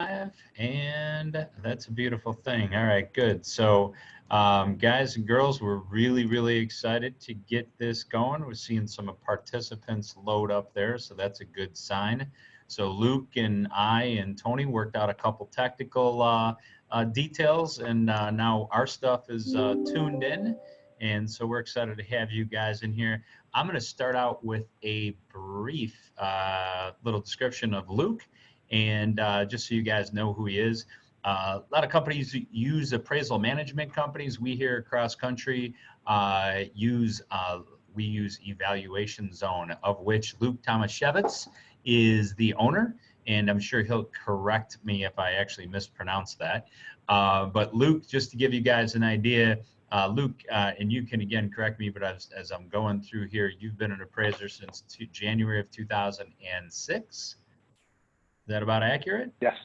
And that's a beautiful thing. All right, good. So, guys and girls, we're really excited to get this going. We're seeing some participants load up there, so that's a good sign. So Luke and I and Tony worked out a couple technical details, and now our stuff is tuned in. And so we're excited to have you guys in here. I'm going to start out with a brief little description of Luke. And just so you guys know who he is, a lot of companies use appraisal management companies. We here across country use Evaluation Zone, of which Luke Tomaszewicz is the owner. And I'm sure he'll correct me if I actually mispronounce that. But Luke, just to give you guys an idea, Luke, and you can again correct me, but as I'm going through here, you've been an appraiser since January of 2006. Is that about accurate? Yes,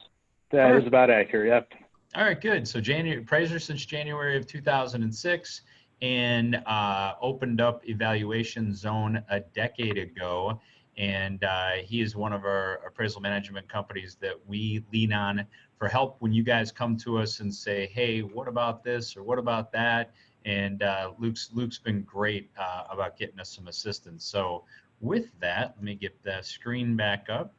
that is about accurate. Yep. All right, good. So appraiser since January of 2006, and opened up Evaluation Zone a decade ago. And he is one of our appraisal management companies that we lean on for help when you guys come to us and say, hey, what about this or what about that? And Luke's been great about getting us some assistance. So with that, let me get the screen back up.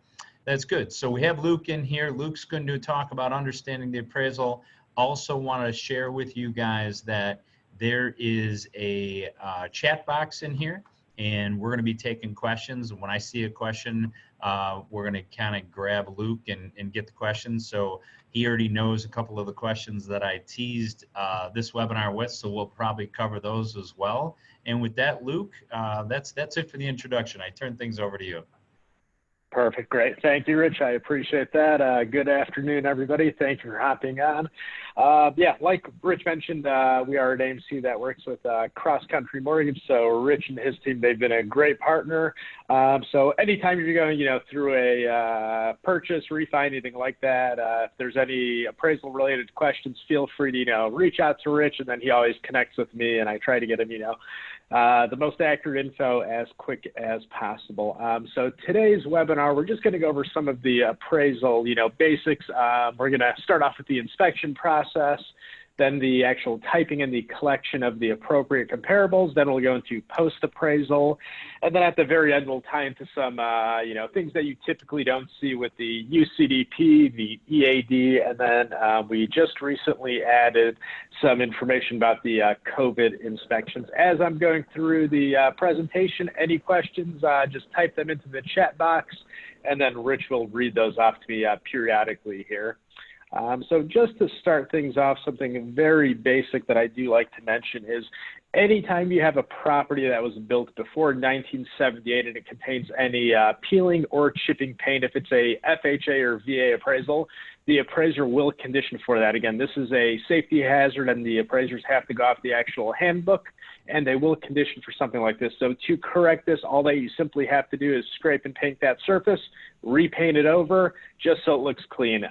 That's good. So we have Luke in here. Luke's going to talk about understanding the appraisal. Also want to share with you guys that there is a chat box in here, and we're going to be taking questions. When I see a question, we're going to kind of grab Luke and get the questions. So he already knows a couple of the questions that I teased this webinar with, so we'll probably cover those as well. And with that, Luke, that's it for the introduction. I turn things over to you. Perfect. Great. Thank you, Rich. I appreciate that. Good afternoon, everybody. Thank you for hopping on. Yeah, like Rich mentioned, we are an AMC that works with Cross Country Mortgage. So Rich and his team, they've been a great partner. So anytime you're going, through a purchase, refi, anything like that, if there's any appraisal related questions, feel free to, reach out to Rich, and then he always connects with me, and I try to get him, the most accurate info as quick as possible. So today's webinar, we're just going to go over some of the appraisal, basics. We're going to start off with the inspection process, then the actual typing and the collection of the appropriate comparables. Then we'll go into post-appraisal. And then at the very end, we'll tie into some, things that you typically don't see with the UCDP, the EAD, and then we just recently added some information about the COVID inspections. As I'm going through the presentation, any questions, just type them into the chat box, and then Rich will read those off to me periodically here. So just to start things off, something very basic that I do like to mention is anytime you have a property that was built before 1978 and it contains any peeling or chipping paint, if it's a FHA or VA appraisal, the appraiser will condition for that. Again, this is a safety hazard, and the appraisers have to go off the actual handbook, and they will condition for something like this. So to correct this, all that you simply have to do is scrape and paint that surface, repaint it over, just so it looks clean.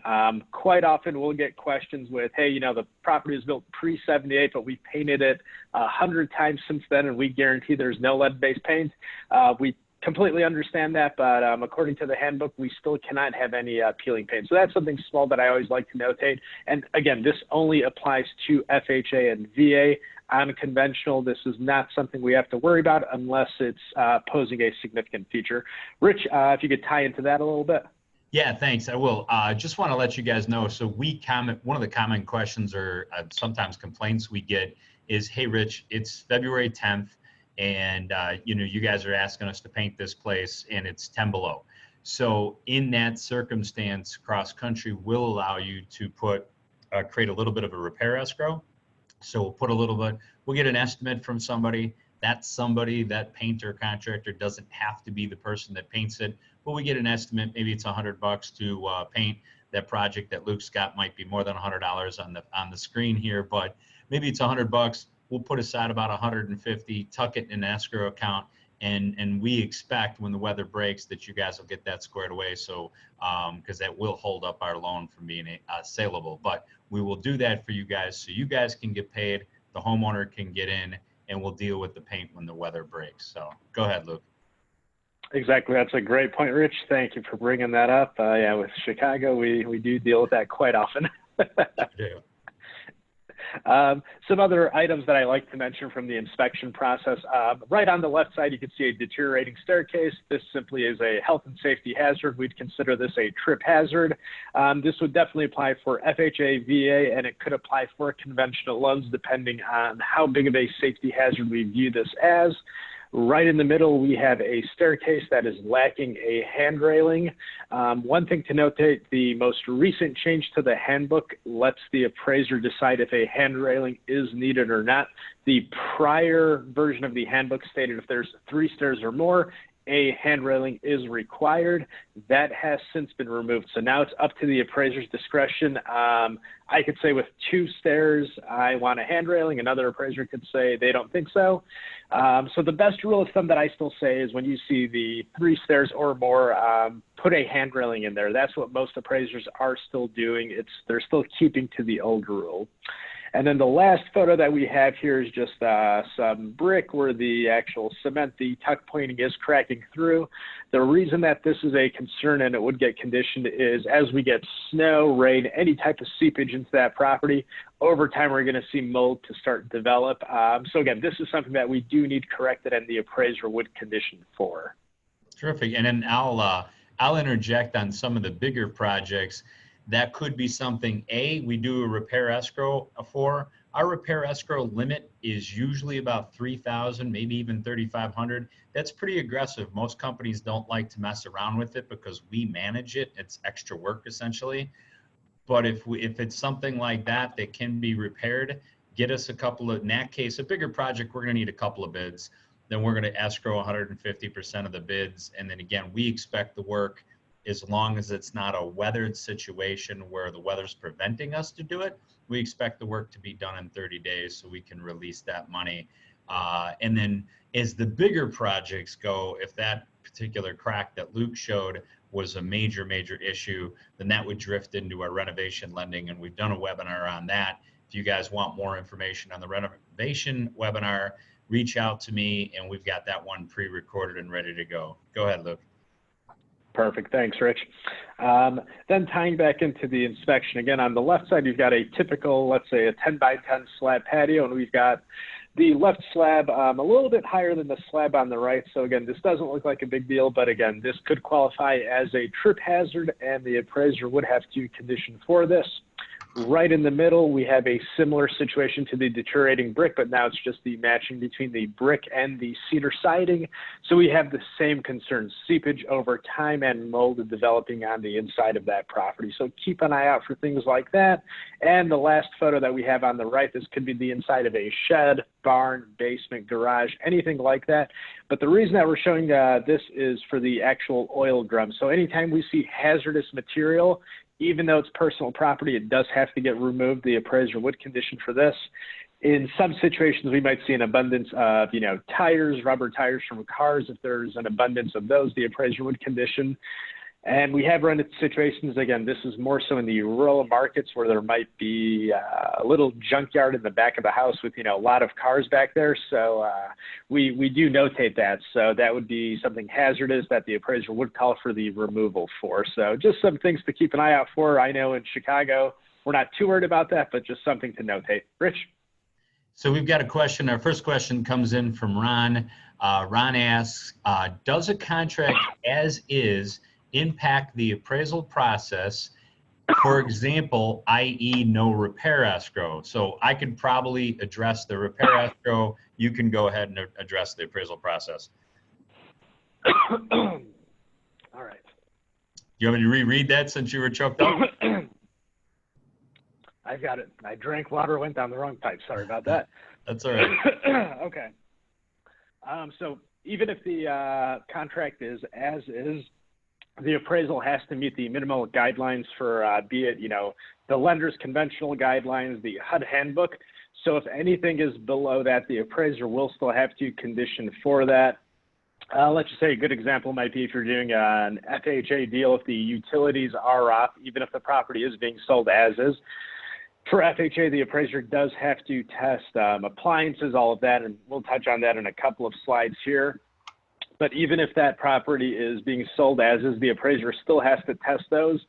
Quite often we'll get questions with, hey, the property was built pre-78, but we painted it 100 times since then, and we guarantee there's no lead-based paint. We completely understand that, but according to the handbook, we still cannot have any peeling paint. So that's something small that I always like to notate. And again, this only applies to FHA and VA. Unconventional, this is not something we have to worry about unless it's posing a significant feature. Rich, if you could tie into that a little bit. Yeah, thanks. I will. Just want to let you guys know. So one of the common questions or sometimes complaints we get is, hey, Rich, it's February 10th. And, you guys are asking us to paint this place and it's 10 below. So in that circumstance, Cross Country will allow you to create a little bit of a repair escrow. So we'll put a little bit, we'll get an estimate from somebody. That painter contractor doesn't have to be the person that paints it, but we get an estimate. Maybe it's $100 to paint that project that Luke's got. Might be more than $100 on the screen here, but maybe it's $100. We'll put aside about 150, tuck it in an escrow account, and we expect when the weather breaks that you guys will get that squared away. So because that will hold up our loan from being saleable, but we will do that for you guys so you guys can get paid, the homeowner can get in, and we'll deal with the paint when the weather breaks. So go ahead, Luke. exactly. That's a great point, Rich. Thank you for bringing that up. Yeah, with Chicago, we do deal with that quite often. Sure do. Some other items that I like to mention from the inspection process. Right on the left side, you can see a deteriorating staircase. This simply is a health and safety hazard. We'd consider this a trip hazard. This would definitely apply for FHA, VA, and it could apply for conventional loans depending on how big of a safety hazard we view this as. Right in the middle, we have a staircase that is lacking a handrailing. One thing to notate, the most recent change to the handbook lets the appraiser decide if a handrailing is needed or not. The prior version of the handbook stated if there's 3 stairs or more, a handrailing is required. That has since been removed. So now it's up to the appraiser's discretion. I could say with 2 stairs, I want a handrailing. Another appraiser could say they don't think so. So the best rule of thumb that I still say is when you see the 3 stairs or more, put a handrailing in there. That's what most appraisers are still doing. They're still keeping to the old rule. And then the last photo that we have here is just some brick where the actual cement, the tuck pointing is cracking through. The reason that this is a concern and it would get conditioned is as we get snow, rain, any type of seepage into that property, over time we're going to see mold to start to develop. So again, this is something that we do need corrected and the appraiser would condition for. Terrific. And then I'll interject on some of the bigger projects. That could be something, we do a repair escrow for. Our repair escrow limit is usually about $3,000, maybe even $3,500. That's pretty aggressive. Most companies don't like to mess around with it because we manage it. It's extra work essentially. But if it's something like that that can be repaired, get us a couple of, in that case, a bigger project, we're going to need a couple of bids. Then we're going to escrow 150% of the bids. And then again, we expect the work, as long as it's not a weathered situation where the weather's preventing us to do it, we expect the work to be done in 30 days so we can release that money. And then as the bigger projects go, if that particular crack that Luke showed was a major issue, then that would drift into our renovation lending. And we've done a webinar on that. If you guys want more information on the renovation webinar, reach out to me and we've got that one pre-recorded and ready to go. Go ahead, Luke. Perfect. Thanks, Rich. Then tying back into the inspection, again, on the left side, you've got a typical, let's say, a 10 by 10 slab patio, and we've got the left slab a little bit higher than the slab on the right. So again, this doesn't look like a big deal, but again, this could qualify as a trip hazard, and the appraiser would have to condition for this. Right in the middle, we have a similar situation to the deteriorating brick, but now it's just the matching between the brick and the cedar siding. So we have the same concerns, seepage over time and mold developing on the inside of that property. So keep an eye out for things like that. And the last photo that we have on the right, this could be the inside of a shed, barn, basement, garage, anything like that. But the reason that we're showing this is for the actual oil drum. So anytime we see hazardous material, even though it's personal property, it does have to get removed. The appraiser would condition for this. In some situations, we might see an abundance of, tires, rubber tires from cars. If there's an abundance of those, the appraiser would condition. And we have run into situations, again, this is more so in the rural markets where there might be a little junkyard in the back of the house with, a lot of cars back there. So we do notate that. So that would be something hazardous that the appraiser would call for the removal for. So just some things to keep an eye out for. I know in Chicago, we're not too worried about that, but just something to notate. Rich? So we've got a question. Our first question comes in from Ron. Ron asks, does a contract as is impact the appraisal process, for example, i.e. no repair escrow? So I could probably address the repair escrow. You can go ahead and address the appraisal process. All right. You want me to reread that since you were choked up? I've got it. I drank water, went down the wrong pipe. Sorry about that. That's all right. Okay. So even if the contract is as is, the appraisal has to meet the minimal guidelines for, be it, the lender's conventional guidelines, the HUD handbook. So if anything is below that, the appraiser will still have to condition for that. Let's just say a good example might be if you're doing an FHA deal, if the utilities are off, even if the property is being sold as is. For FHA, the appraiser does have to test appliances, all of that, and we'll touch on that in a couple of slides here. But even if that property is being sold as is, the appraiser still has to test those.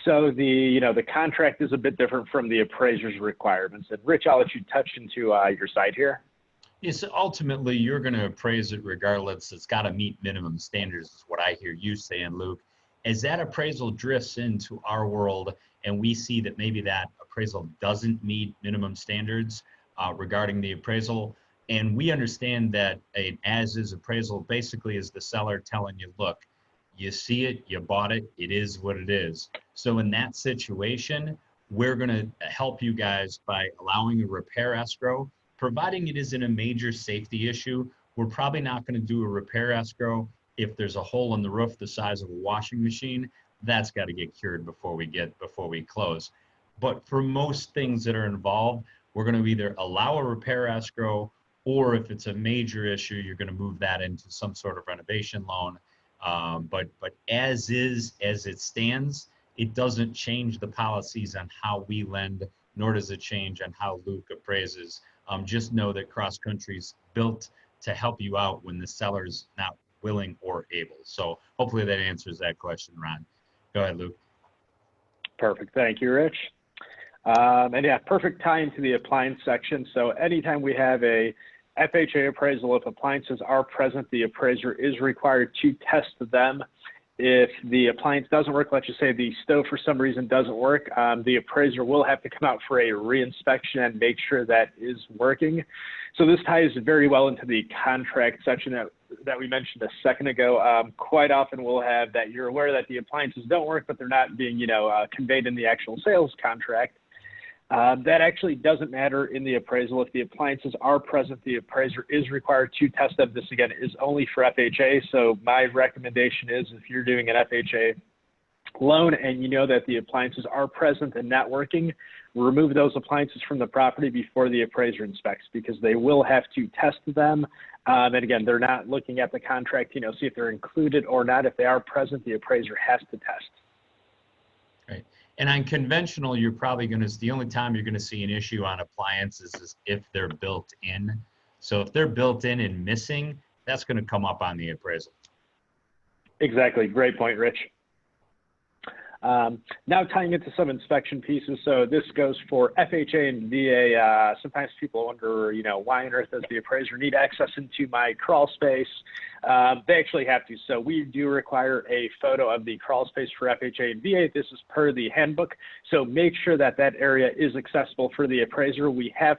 So the contract is a bit different from the appraiser's requirements. And Rich, I'll let you touch into your side here. Yes, ultimately you're going to appraise it regardless. It's got to meet minimum standards, is what I hear you saying, Luke. As that appraisal drifts into our world and we see that maybe that appraisal doesn't meet minimum standards regarding the appraisal, and we understand that an as-is appraisal basically is the seller telling you, look, you see it, you bought it, it is what it is. So in that situation, we're going to help you guys by allowing a repair escrow. Providing it isn't a major safety issue, we're probably not going to do a repair escrow if there's a hole in the roof the size of a washing machine. That's got to get cured before we close. But for most things that are involved, we're going to either allow a repair escrow, or if it's a major issue, you're going to move that into some sort of renovation loan. But as is, as it stands, it doesn't change the policies on how we lend, nor does it change on how Luke appraises. Just know that Cross Country's built to help you out when the seller's not willing or able. So hopefully that answers that question, Ron. Go ahead, Luke. Perfect. Thank you, Rich. And yeah, perfect tie into the appliance section. So anytime we have a FHA appraisal, if appliances are present, the appraiser is required to test them. If the appliance doesn't work, let's just say the stove for some reason doesn't work, the appraiser will have to come out for a reinspection and make sure that is working. So this ties very well into the contract section that we mentioned a second ago. Quite often we'll have that you're aware that the appliances don't work, but they're not being, conveyed in the actual sales contract. That actually doesn't matter in the appraisal. If the appliances are present, the appraiser is required to test them. This, again, is only for FHA. So my recommendation is if you're doing an FHA loan and you know that the appliances are present and not working, remove those appliances from the property before the appraiser inspects, because they will have to test them. And again, they're not looking at the contract, see if they're included or not. If they are present, the appraiser has to test. Right. And on conventional, you're probably going to, the only time you're going to see an issue on appliances is if they're built in. So if they're built in and missing, that's going to come up on the appraisal. Exactly. Great point, Rich. Now tying into some inspection pieces. So this goes for FHA and VA. Sometimes people wonder, why on earth does the appraiser need access into my crawl space? They actually have to. So we do require a photo of the crawl space for FHA and VA. This is per the handbook. So make sure that that area is accessible for the appraiser. We have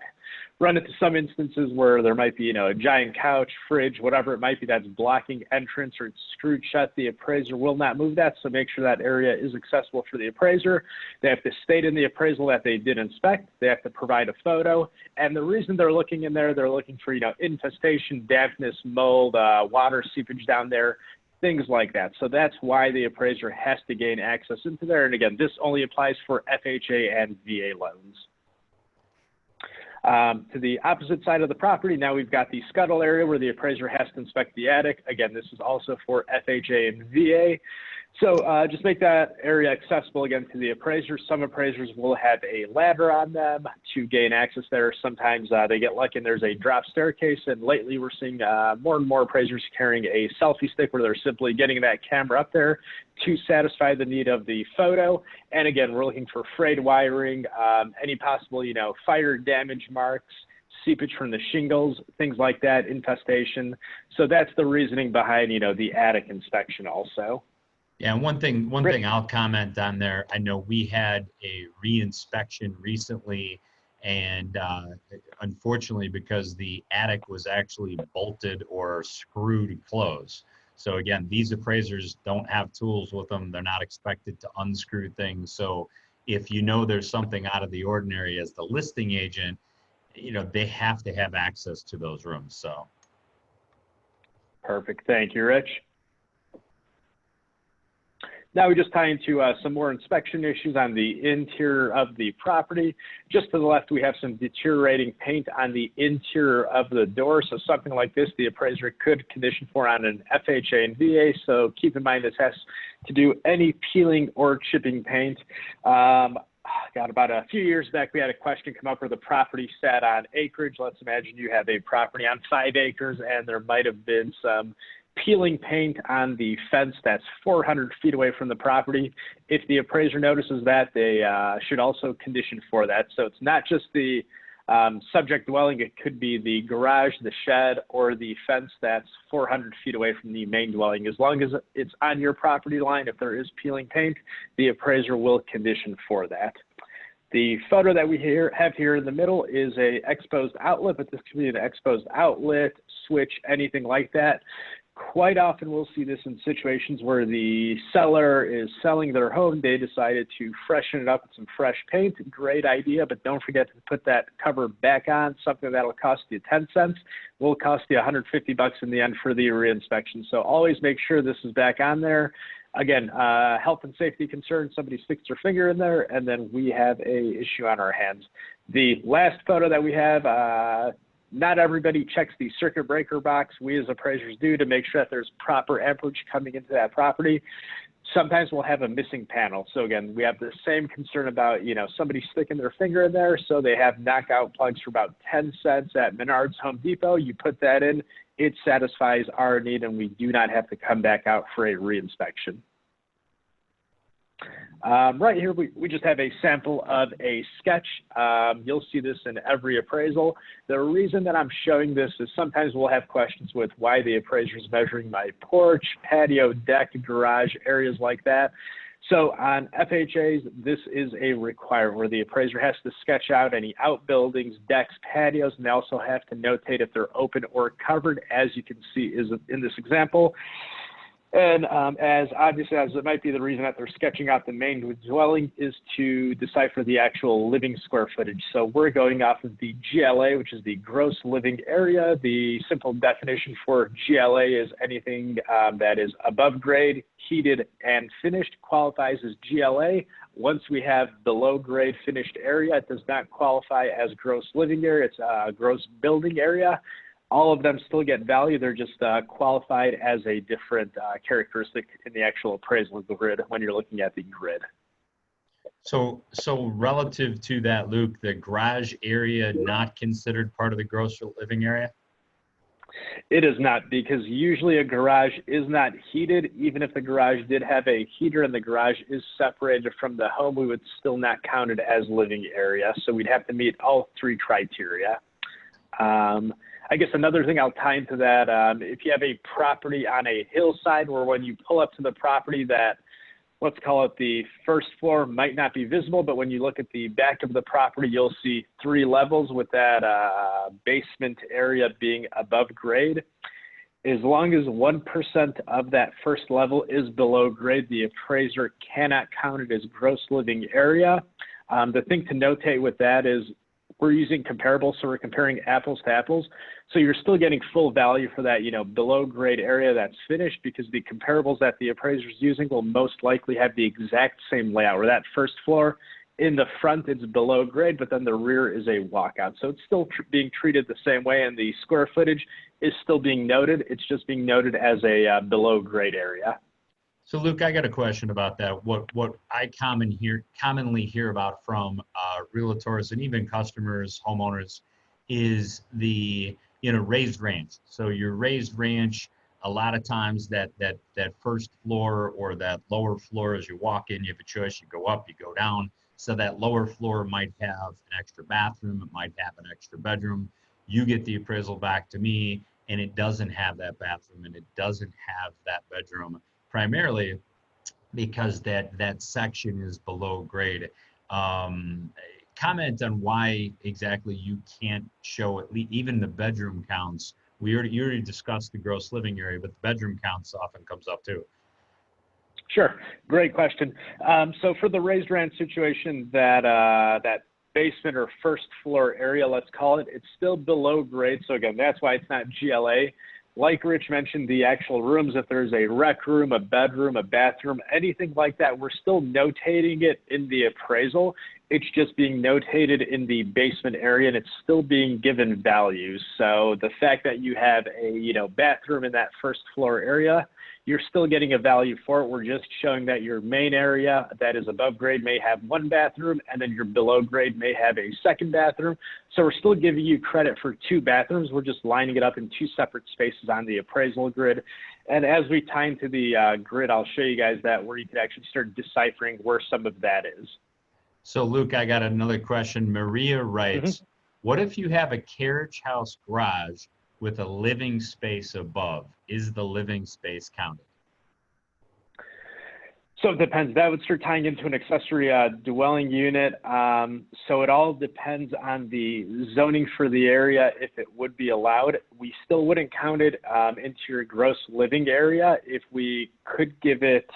run into some instances where there might be, a giant couch, fridge, whatever it might be that's blocking entrance or it's screwed shut. The appraiser will not move that. So make sure that area is accessible for the appraiser. They have to state in the appraisal that they did inspect. They have to provide a photo. And the reason they're looking in there, they're looking for, infestation, dampness, mold, water seepage down there, things like that. So that's why the appraiser has to gain access into there. And again, this only applies for FHA and VA loans. To the opposite side of the property, now we've got the Scuttle Area where the appraiser has to inspect the attic. Again, this is also for FHA and VA. So just make that area accessible again to the appraiser. Some appraisers will have a ladder on them to gain access there. Sometimes they get lucky and there's a drop staircase. And lately we're seeing more and more appraisers carrying a selfie stick where they're simply getting that camera up there to satisfy the need of the photo. And again, we're looking for frayed wiring, any possible, fire damage marks, seepage from the shingles, things like that, infestation. So that's the reasoning behind, the attic inspection also. Yeah, one thing I'll comment on there. I know we had a reinspection recently, and unfortunately, because the attic was actually bolted or screwed closed. So again, these appraisers don't have tools with them. They're not expected to unscrew things. So if there's something out of the ordinary as the listing agent, they have to have access to those rooms. So. Perfect. Thank you, Rich. Now we just tie into some more inspection issues on the interior of the property. Just to the left, we have some deteriorating paint on the interior of the door. So something like this, the appraiser could condition for on an FHA and VA. So keep in mind this has to do any peeling or chipping paint. About a few years back, we had a question come up where the property sat on acreage. Let's imagine you have a property on 5 acres and there might have been some peeling paint on the fence that's 400 feet away from the property. If the appraiser notices that, they should also condition for that. So it's not just the subject dwelling, it could be the garage, the shed, or the fence that's 400 feet away from the main dwelling. As long as it's on your property line, if there is peeling paint, the appraiser will condition for that. The photo that we have here in the middle is a exposed outlet, but this could be an exposed outlet, switch, anything like that. Quite often we'll see this in situations where the seller is selling their home. They decided to freshen it up with some fresh paint. Great idea, but don't forget to put that cover back on. Something that'll cost you 10 cents will cost you 150 bucks in the end for the reinspection. So always make sure this is back on there. Again, health and safety concerns, somebody sticks their finger in there, and then we have a issue on our hands. The last photo that we have, not everybody checks the circuit breaker box. We as appraisers do to make sure that there's proper amperage coming into that property. Sometimes we'll have a missing panel. So again, we have the same concern about, somebody sticking their finger in there. So they have knockout plugs for about 10 cents at Menards, Home Depot. You put that in, it satisfies our need, and we do not have to come back out for a reinspection. Right here, we just have a sample of a sketch. You'll see this in every appraisal. The reason that I'm showing this is sometimes we'll have questions with why the appraiser is measuring my porch, patio, deck, garage, areas like that. So on FHAs, this is a requirement where the appraiser has to sketch out any outbuildings, decks, patios, and they also have to notate if they're open or covered, as you can see is in this example. And as obviously as it might be the reason that they're sketching out the main dwelling is to decipher the actual living square footage. So we're going off of the GLA, which is the gross living area. The simple definition for GLA is anything that is above grade, heated, and finished qualifies as GLA. Once we have below grade finished area, it does not qualify as gross living area. It's a gross building area. All of them still get value. They're just qualified as a different characteristic in the actual appraisal of the grid when you're looking at the grid. So relative to that, Luke, the garage area not considered part of the gross living area? It is not, because usually a garage is not heated. Even if the garage did have a heater and the garage is separated from the home, we would still not count it as living area. So we'd have to meet all three criteria. I guess another thing I'll tie into that, if you have a property on a hillside where when you pull up to the property that, let's call it the first floor might not be visible, but when you look at the back of the property, you'll see 3 levels with that basement area being above grade. As long as 1% of that first level is below grade, the appraiser cannot count it as gross living area. The thing to notate with that is we're using comparables, so we're comparing apples to apples. So you're still getting full value for that, below grade area that's finished, because the comparables that the appraiser is using will most likely have the exact same layout, where that first floor in the front it's below grade, but then the rear is a walkout. So it's still being treated the same way, and the square footage is still being noted. It's just being noted as a below grade area. So Luke, I got a question about that. What I commonly hear about from realtors and even customers, homeowners, is the raised ranch. So your raised ranch, a lot of times that first floor or that lower floor, as you walk in, you have a choice. You go up, you go down. So that lower floor might have an extra bathroom. It might have an extra bedroom. You get the appraisal back to me, and it doesn't have that bathroom and it doesn't have that bedroom, primarily because that section is below grade. Comment on why exactly you can't show at least even the bedroom counts. You already discussed the gross living area, but the bedroom counts often comes up too. Sure, great question. So for the raised ranch situation, that basement or first floor area, let's call it, it's still below grade. So again, that's why it's not GLA. Like Rich mentioned, the actual rooms, if there's a rec room, a bedroom, a bathroom, anything like that, we're still notating it in the appraisal. It's just being notated in the basement area, and it's still being given values. So the fact that you have a bathroom in that first floor area, you're still getting a value for it. We're just showing that your main area that is above grade may have 1 bathroom, and then your below grade may have a 2nd bathroom. So we're still giving you credit for 2 bathrooms. We're just lining it up in 2 separate spaces on the appraisal grid. And as we tie into the grid, I'll show you guys that where you can actually start deciphering where some of that is. So Luke, I got another question. Maria Mm-hmm. writes, what if you have a carriage house garage with a living space above? Is the living space counted? So it depends. That would start tying into an accessory dwelling unit. So it all depends on the zoning for the area, if it would be allowed. We still wouldn't count it into your gross living area if we could give it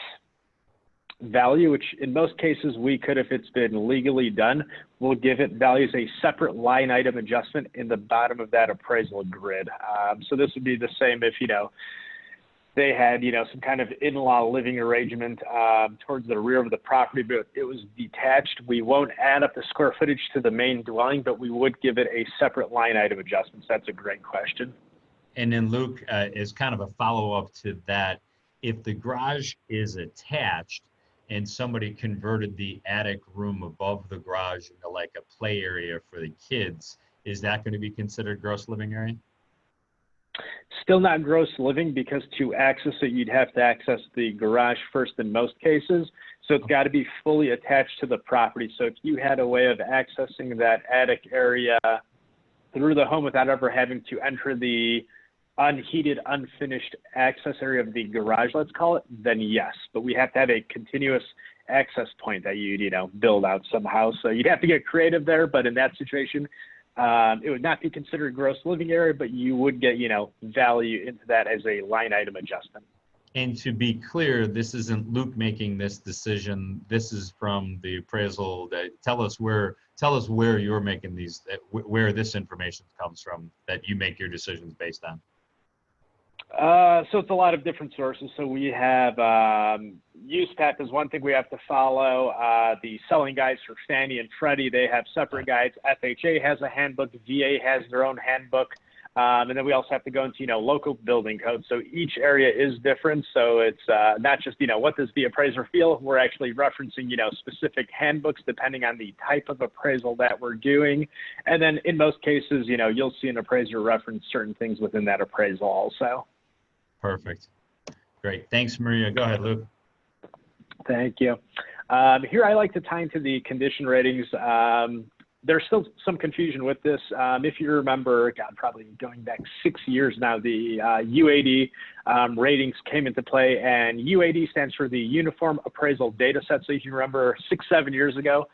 value, which in most cases we could if it's been legally done. We'll give it value as a separate line item adjustment in the bottom of that appraisal grid. So this would be the same if, they had, some kind of in-law living arrangement towards the rear of the property, but it was detached. We won't add up the square footage to the main dwelling, but we would give it a separate line item adjustment. So that's a great question. And then Luke, is kind of a follow-up to that. If the garage is attached and somebody converted the attic room above the garage into like a play area for the kids, is that going to be considered gross living area? Still not gross living, because to access it, you'd have to access the garage first in most cases. So it's got to be fully attached to the property. So if you had a way of accessing that attic area through the home without ever having to enter the unheated, unfinished access area of the garage, let's call it, then yes. But we have to have a continuous access point that you'd, build out somehow. So you'd have to get creative there. But in that situation, it would not be considered gross living area, but you would get, value into that as a line item adjustment. And to be clear, this isn't Luke making this decision. This is from the appraisal. Tell us where you're making these, where this information comes from that you make your decisions based on. So it's a lot of different sources. So we have USPAP is one thing we have to follow. The selling guides for Fannie and Freddie, they have separate guides. FHA has a handbook. VA has their own handbook. And then we also have to go into, local building codes. So each area is different. So it's not just, what does the appraiser feel? We're actually referencing, specific handbooks depending on the type of appraisal that we're doing. And then in most cases, you'll see an appraiser reference certain things within that appraisal also. Perfect. Great. Thanks, Maria. Go ahead, Luke. Thank you. Here I like to tie into the condition ratings. There's still some confusion with this. If you remember, probably going back 6 years now, the UAD ratings came into play, and UAD stands for the Uniform Appraisal Data Set. So if you remember 6-7 years ago,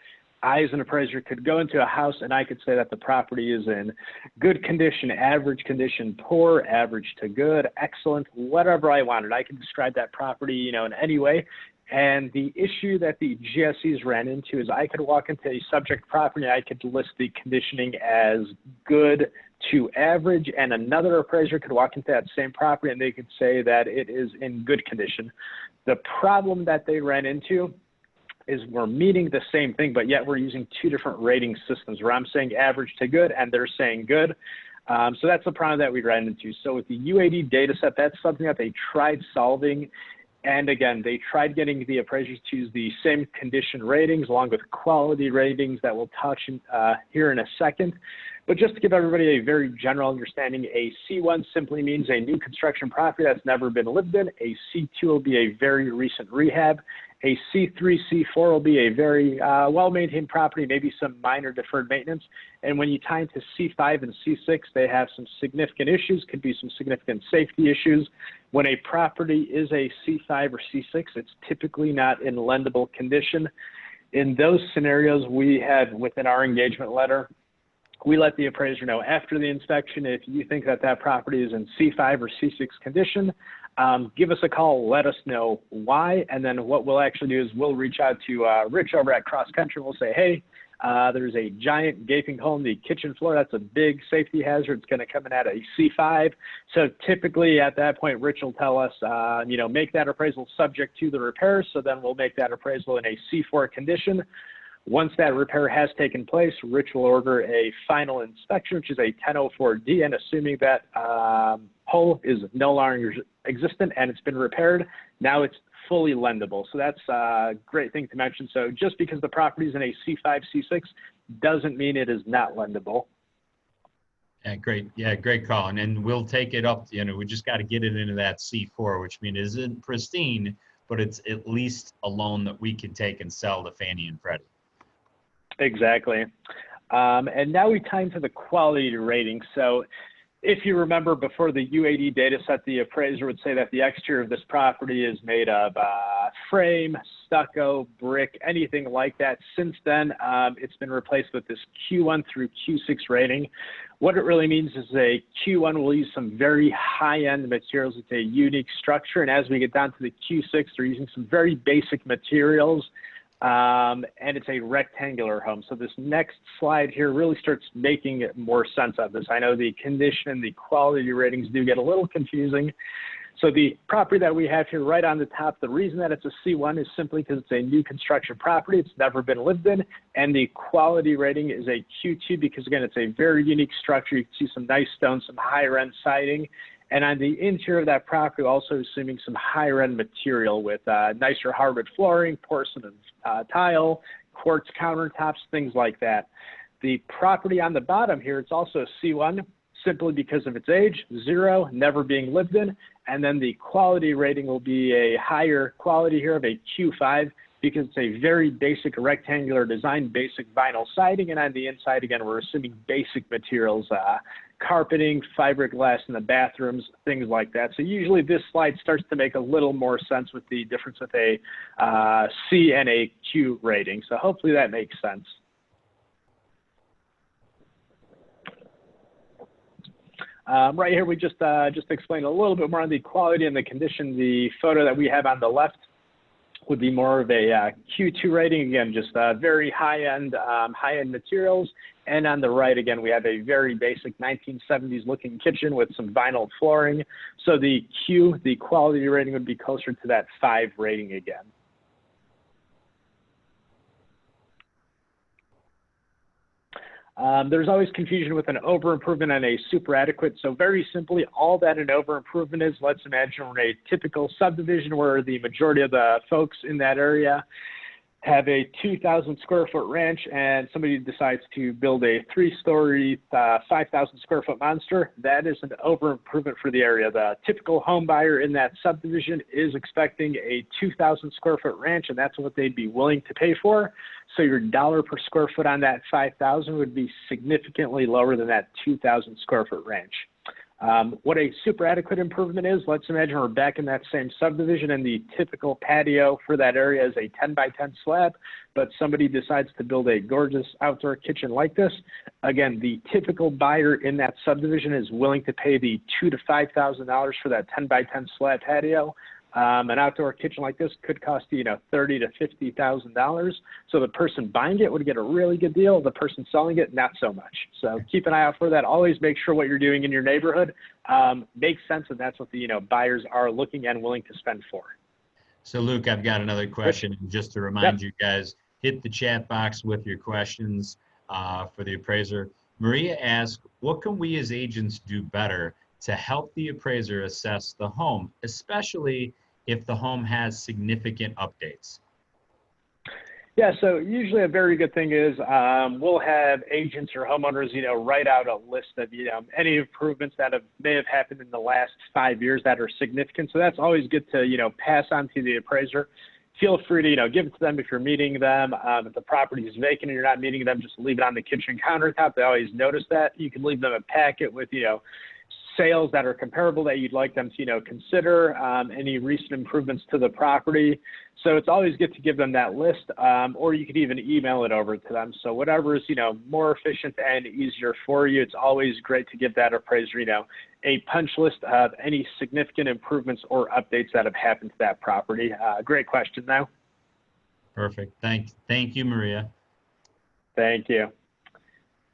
I, as an appraiser, could go into a house and I could say that the property is in good condition, average condition, poor, average to good, excellent, whatever I wanted. I could describe that property, in any way. And the issue that the GSEs ran into is I could walk into a subject property, I could list the conditioning as good to average, and another appraiser could walk into that same property and they could say that it is in good condition. The problem that they ran into is we're meeting the same thing, but yet we're using two different rating systems where I'm saying average to good and they're saying good. So that's the problem that we ran into. So with the UAD data set, that's something that they tried solving. And again, they tried getting the appraisers to use the same condition ratings along with quality ratings that we'll touch here in a second. But just to give everybody a very general understanding, a C1 simply means a new construction property that's never been lived in. A C2 will be a very recent rehab. A C3, C4 will be a very well-maintained property, maybe some minor deferred maintenance. And when you tie into C5 and C6, they have some significant issues, could be some significant safety issues. When a property is a C5 or C6, it's typically not in lendable condition. In those scenarios, we have within our engagement letter, we let the appraiser know after the inspection, if you think that that property is in C5 or C6 condition, give us a call, let us know why, and then what we'll actually do is we'll reach out to Rich over at Cross Country. We'll say, hey, there's a giant gaping hole in the kitchen floor. That's a big safety hazard. It's going to come in at a C5. So typically at that point, Rich will tell us, make that appraisal subject to the repairs. So then we'll make that appraisal in a C4 condition. Once that repair has taken place, Rich will order a final inspection, which is a 1004D, and assuming that hole is no longer existent and it's been repaired, now it's fully lendable. So that's a great thing to mention. So just because the property is in a C5, C6 doesn't mean it is not lendable. Yeah, great. Yeah, great call. And then we'll take it up, we just got to get it into that C4, which means it isn't pristine, but it's at least a loan that we can take and sell to Fannie and Freddie. Exactly. And now we time to the quality rating. So if you remember before the UAD data set, the appraiser would say that the exterior of this property is made of frame, stucco, brick, anything like that. Since then, it's been replaced with this Q1 through Q6 rating. What it really means is a Q1 will use some very high-end materials. It's a unique structure. And as we get down to the Q6, they're using some very basic materials. And it's a rectangular home. So this next slide here really starts making more sense of this. I know the condition and the quality ratings do get a little confusing. So the property that we have here right on the top, the reason that it's a C1 is simply because it's a new construction property. It's never been lived in. And the quality rating is a Q2 because, again, it's a very unique structure. You can see some nice stones, some higher-end siding. And on the interior of that property, also assuming some higher-end material with nicer hardwood flooring, porcelain tile, quartz countertops, things like that. The property on the bottom here, it's also a C1 simply because of its age, 0, never being lived in. And then the quality rating will be a higher quality here of a Q5 because it's a very basic rectangular design, basic vinyl siding. And on the inside, again, we're assuming basic materials, carpeting, fiberglass in the bathrooms, things like that. So usually this slide starts to make a little more sense with the difference with a C and a Q rating. So hopefully that makes sense. Right here, we just explained a little bit more on the quality and the condition. The photo that we have on the left would be more of a Q2 rating. Again, just very high-end materials. And on the right, again, we have a very basic 1970s looking kitchen with some vinyl flooring. So the Q, the quality rating would be closer to that 5 rating again. There's always confusion with an over improvement and a super adequate. So very simply, all that an over improvement is, let's imagine we're in a typical subdivision where the majority of the folks in that area have a 2,000 square foot ranch and somebody decides to build a 3-story, 5,000 square foot monster. That is an over improvement for the area. The typical home buyer in that subdivision is expecting a 2,000 square foot ranch, and that's what they'd be willing to pay for. So your dollar per square foot on that 5,000 would be significantly lower than that 2,000 square foot ranch. What a super adequate improvement is, let's imagine we're back in that same subdivision and the typical patio for that area is a 10 by 10 slab, but somebody decides to build a gorgeous outdoor kitchen like this. Again, the typical buyer in that subdivision is willing to pay the $2,000 to $5,000 for that 10 by 10 slab patio. An outdoor kitchen like this could cost you, $30,000 to $50,000. So the person buying it would get a really good deal. The person selling it, not so much. So keep an eye out for that. Always make sure what you're doing in your neighborhood makes sense, and that's what the buyers are looking and willing to spend for. So Luke, I've got another question. Just to remind you guys, hit the chat box with your questions for the appraiser. Maria asked, what can we as agents do better to help the appraiser assess the home, especially if the home has significant updates? Yeah, so usually a very good thing is we'll have agents or homeowners, write out a list of, any improvements that may have happened in the last 5 years that are significant. So that's always good to, pass on to the appraiser. Feel free to, give it to them if you're meeting them. If the property is vacant and you're not meeting them, just leave it on the kitchen countertop. They always notice that. You can leave them a packet with, sales that are comparable that you'd like them to, consider, any recent improvements to the property. So it's always good to give them that list, or you could even email it over to them. So whatever is, more efficient and easier for you, it's always great to give that appraiser, a punch list of any significant improvements or updates that have happened to that property. Great question, though. Perfect. Thank you, Maria. Thank you.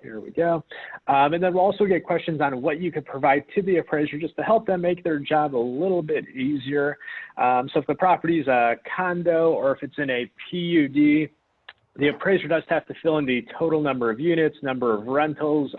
Here we go. And then we'll also get questions on what you could provide to the appraiser just to help them make their job a little bit easier. So if the property is a condo or if it's in a PUD, the appraiser does have to fill in the total number of units, number of rentals,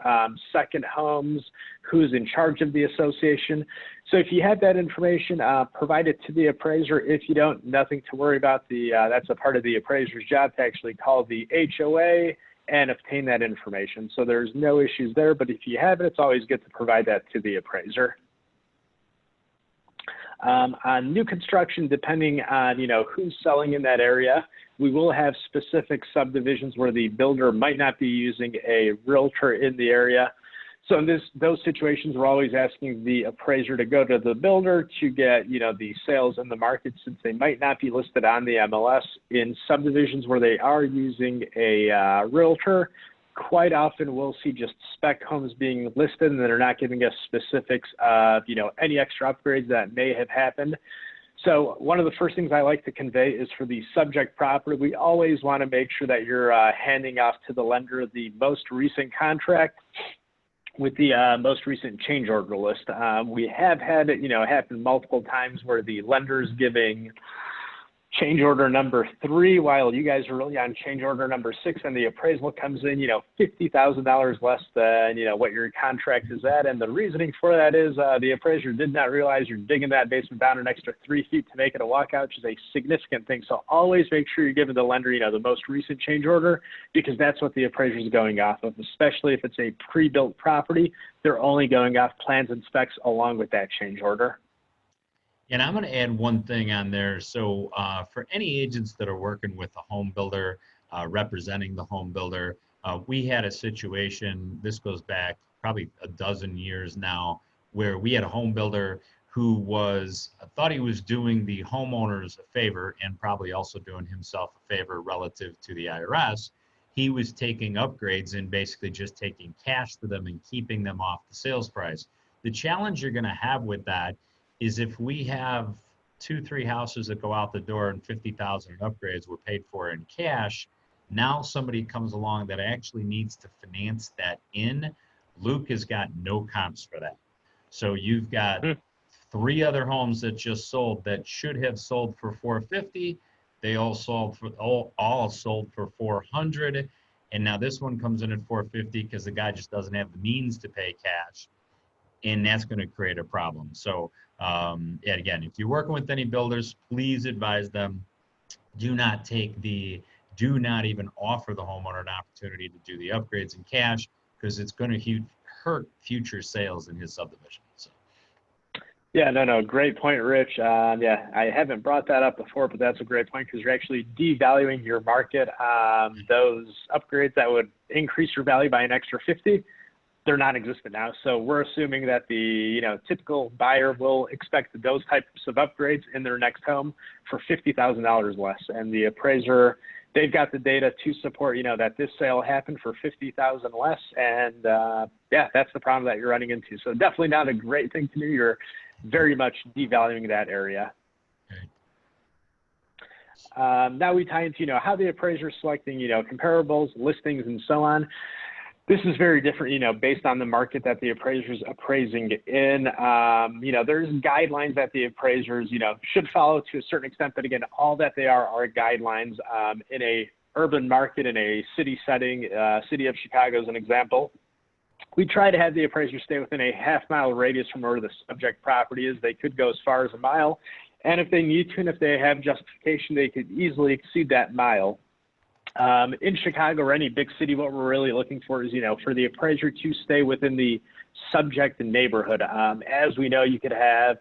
second homes, who's in charge of the association. So if you have that information, provide it to the appraiser. If you don't, nothing to worry about. That's a part of the appraiser's job to actually call the HOA and obtain that information. So there's no issues there, but if you have it, it's always good to provide that to the appraiser. On new construction, depending on, who's selling in that area, we will have specific subdivisions where the builder might not be using a realtor in the area. So in those situations, we're always asking the appraiser to go to the builder to get, the sales in the market, since they might not be listed on the MLS. In subdivisions where they are using a realtor, quite often we'll see just spec homes being listed, and they're not giving us specifics of, any extra upgrades that may have happened. So one of the first things I like to convey is, for the subject property, we always want to make sure that you're handing off to the lender the most recent contract with the most recent change order list. We have had it, happen multiple times where the lender's giving change order number 3 while you guys are really on change order number 6, and the appraisal comes in, $50,000 less than, what your contract is at. And the reasoning for that is the appraiser did not realize you're digging that basement down an extra 3 feet to make it a walkout, which is a significant thing. So always make sure you're giving the lender, the most recent change order, because that's what the appraiser is going off of, especially if it's a pre-built property. They're only going off plans and specs along with that change order. And I'm going to add one thing on there. So for any agents that are working with a home builder, representing the home builder, we had a situation, this goes back probably a dozen years now, where we had a home builder who thought he was doing the homeowners a favor, and probably also doing himself a favor relative to the IRS. He was taking upgrades and basically just taking cash for them and keeping them off the sales price. The challenge you're going to have with that is, if we have 2-3 houses that go out the door and $50,000 in upgrades were paid for in cash, now somebody comes along that actually needs to finance that in. Luke has got no comps for that. So you've got 3 other homes that just sold that should have sold for $450. They all sold for $400, and now this one comes in at $450 because the guy just doesn't have the means to pay cash, and that's going to create a problem. So again, if you're working with any builders, please advise them, do not even offer the homeowner an opportunity to do the upgrades in cash, because it's going to hurt future sales in his subdivision. So. Yeah, no, great point, Rich. I haven't brought that up before, but that's a great point, because you're actually devaluing your market. Those upgrades that would increase your value by an extra 50, they're non-existent now. So we're assuming that the typical buyer will expect those types of upgrades in their next home for $50,000 less, and the appraiser, they've got the data to support that this sale happened for $50,000 less, and that's the problem that you're running into. So definitely not a great thing to do. You're very much devaluing that area. Now we tie into how the appraiser is selecting comparables, listings, and so on. This is very different, based on the market that the appraiser is appraising in. There's guidelines that the appraisers, should follow to a certain extent, but again, all that they are guidelines. In a urban market, in a city setting, city of Chicago as an example, we try to have the appraiser stay within a half-mile radius from where the subject property is. They could go as far as a mile, and if they need to, and if they have justification, they could easily exceed that mile. In Chicago or any big city, what we're really looking for is, for the appraiser to stay within the subject neighborhood. As we know, you could have,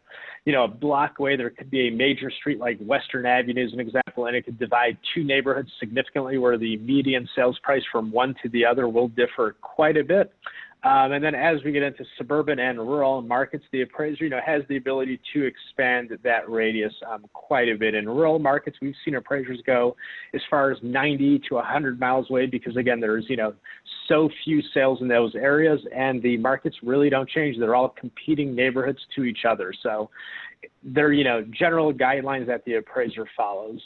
a block away, there could be a major street like Western Avenue as an example, and it could divide 2 neighborhoods significantly, where the median sales price from one to the other will differ quite a bit. And then as we get into suburban and rural markets, the appraiser, has the ability to expand that radius quite a bit. In rural markets, we've seen appraisers go as far as 90 to 100 miles away, because again, there's, so few sales in those areas, and the markets really don't change. They're all competing neighborhoods to each other. So they're, general guidelines that the appraiser follows.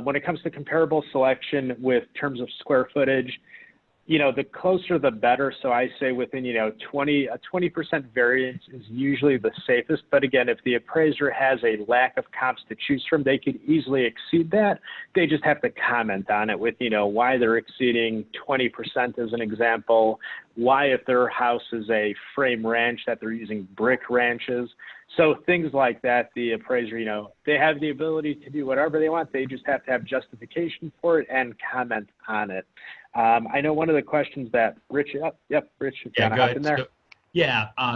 When it comes to comparable selection with terms of square footage, the closer the better. So I say within, a 20% variance is usually the safest. But again, if the appraiser has a lack of comps to choose from, they could easily exceed that. They just have to comment on it with, why they're exceeding 20% as an example, why if their house is a frame ranch that they're using brick ranches. So things like that, the appraiser, they have the ability to do whatever they want. They just have to have justification for it and comment on it. I know one of the questions that Rich, Rich, you've got to hop in there.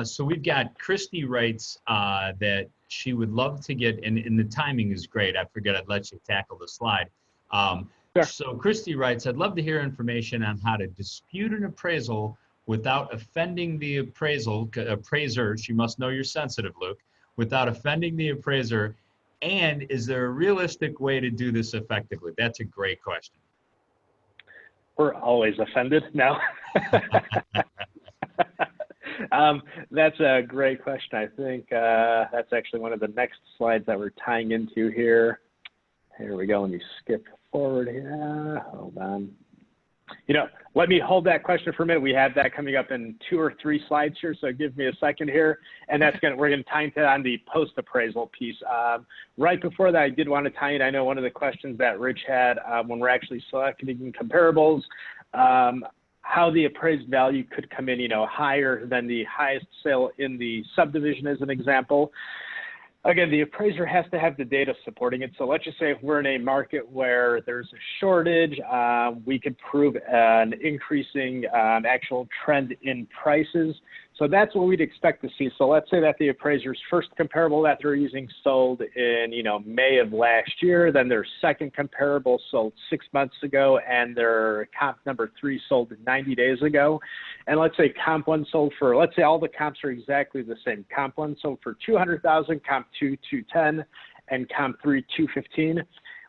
So we've got Christy writes that she would love to get, and the timing is great. I figured I'd let you tackle the slide. Sure. So Christy writes, I'd love to hear information on how to dispute an appraisal without offending the appraiser. She must know you're sensitive, Luke, without offending the appraiser. And is there a realistic way to do this effectively? That's a great question. We're always offended. No. That's a great question. I think that's actually one of the next slides that we're tying into here. Here we go. Let me skip forward here. Hold on. Let me hold that question for a minute. We have that coming up in 2 or 3 slides here, so give me a second here. And we're going to tie into on the post-appraisal piece. Right before that, I did want to tie in. I know one of the questions that Rich had when we're actually selecting comparables, how the appraised value could come in, higher than the highest sale in the subdivision, as an example. Again, the appraiser has to have the data supporting it. So let's just say if we're in a market where there's a shortage, we could prove an increasing actual trend in prices. So that's what we'd expect to see. So let's say that the appraiser's first comparable that they're using sold in, May of last year, then their second comparable sold 6 months ago, and their comp number 3 sold 90 days ago. And let's say comp 1 sold for, let's say all the comps are exactly the same. Comp 1 sold for 200,000, comp 2, 210, and comp 3, 215.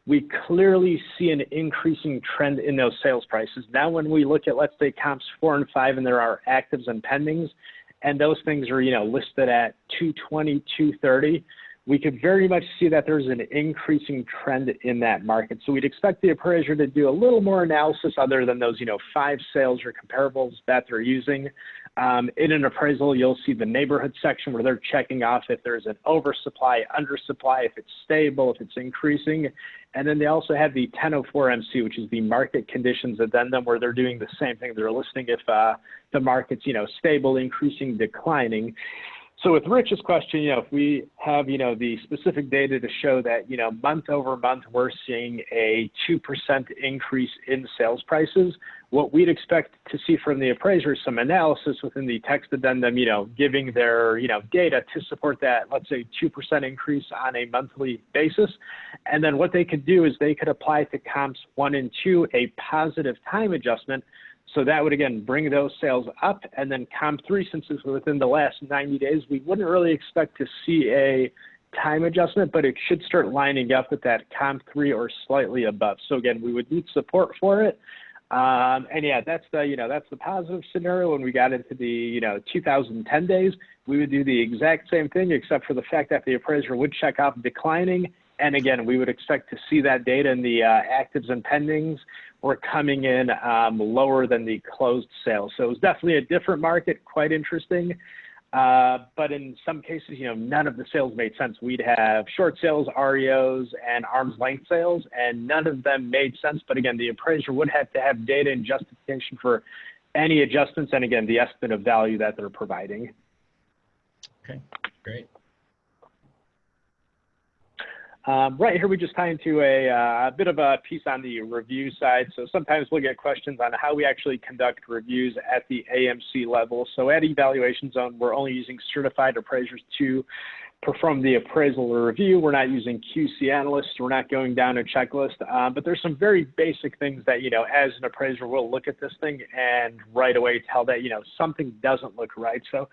We clearly see an increasing trend in those sales prices. Now, when we look at, let's say, comps 4 and 5, and there are actives and pendings, and those things are, listed at 220, 230, we could very much see that there's an increasing trend in that market. So we'd expect the appraiser to do a little more analysis other than those, 5 sales or comparables that they're using. In an appraisal, you'll see the neighborhood section where they're checking off if there's an oversupply, undersupply, if it's stable, if it's increasing. And then they also have the 1004 MC, which is the market conditions addendum, where they're doing the same thing. They're listing if the market's, stable, increasing, declining. So with Rich's question, if we have, the specific data to show that, month over month, we're seeing a 2% increase in sales prices, what we'd expect to see from the appraiser is some analysis within the text addendum, giving their, data to support that, let's say 2% increase on a monthly basis. And then what they could do is they could apply to comps 1 and 2 a positive time adjustment. So that would, again, bring those sales up. And then comp 3, since it's within the last 90 days, we wouldn't really expect to see a time adjustment, but it should start lining up with that comp 3 or slightly above. So again, we would need support for it. And yeah, that's the positive scenario. When we got into the, 2010 days, we would do the exact same thing, except for the fact that the appraiser would check off declining. And again, we would expect to see that data in the actives and pendings were coming in lower than the closed sales. So it was definitely a different market, quite interesting. But in some cases, none of the sales made sense. We'd have short sales, REOs, and arm's length sales, and none of them made sense. But again, the appraiser would have to have data and justification for any adjustments, and again, the estimate of value that they're providing. Okay, great. Right here, we just tie into a bit of a piece on the review side. So sometimes we'll get questions on how we actually conduct reviews at the AMC level. So at Evaluation Zone, we're only using certified appraisers to perform the appraisal or review. We're not using QC analysts. We're not going down a checklist. But there's some very basic things that, as an appraiser, we'll look at this thing and right away tell that, something doesn't look right. So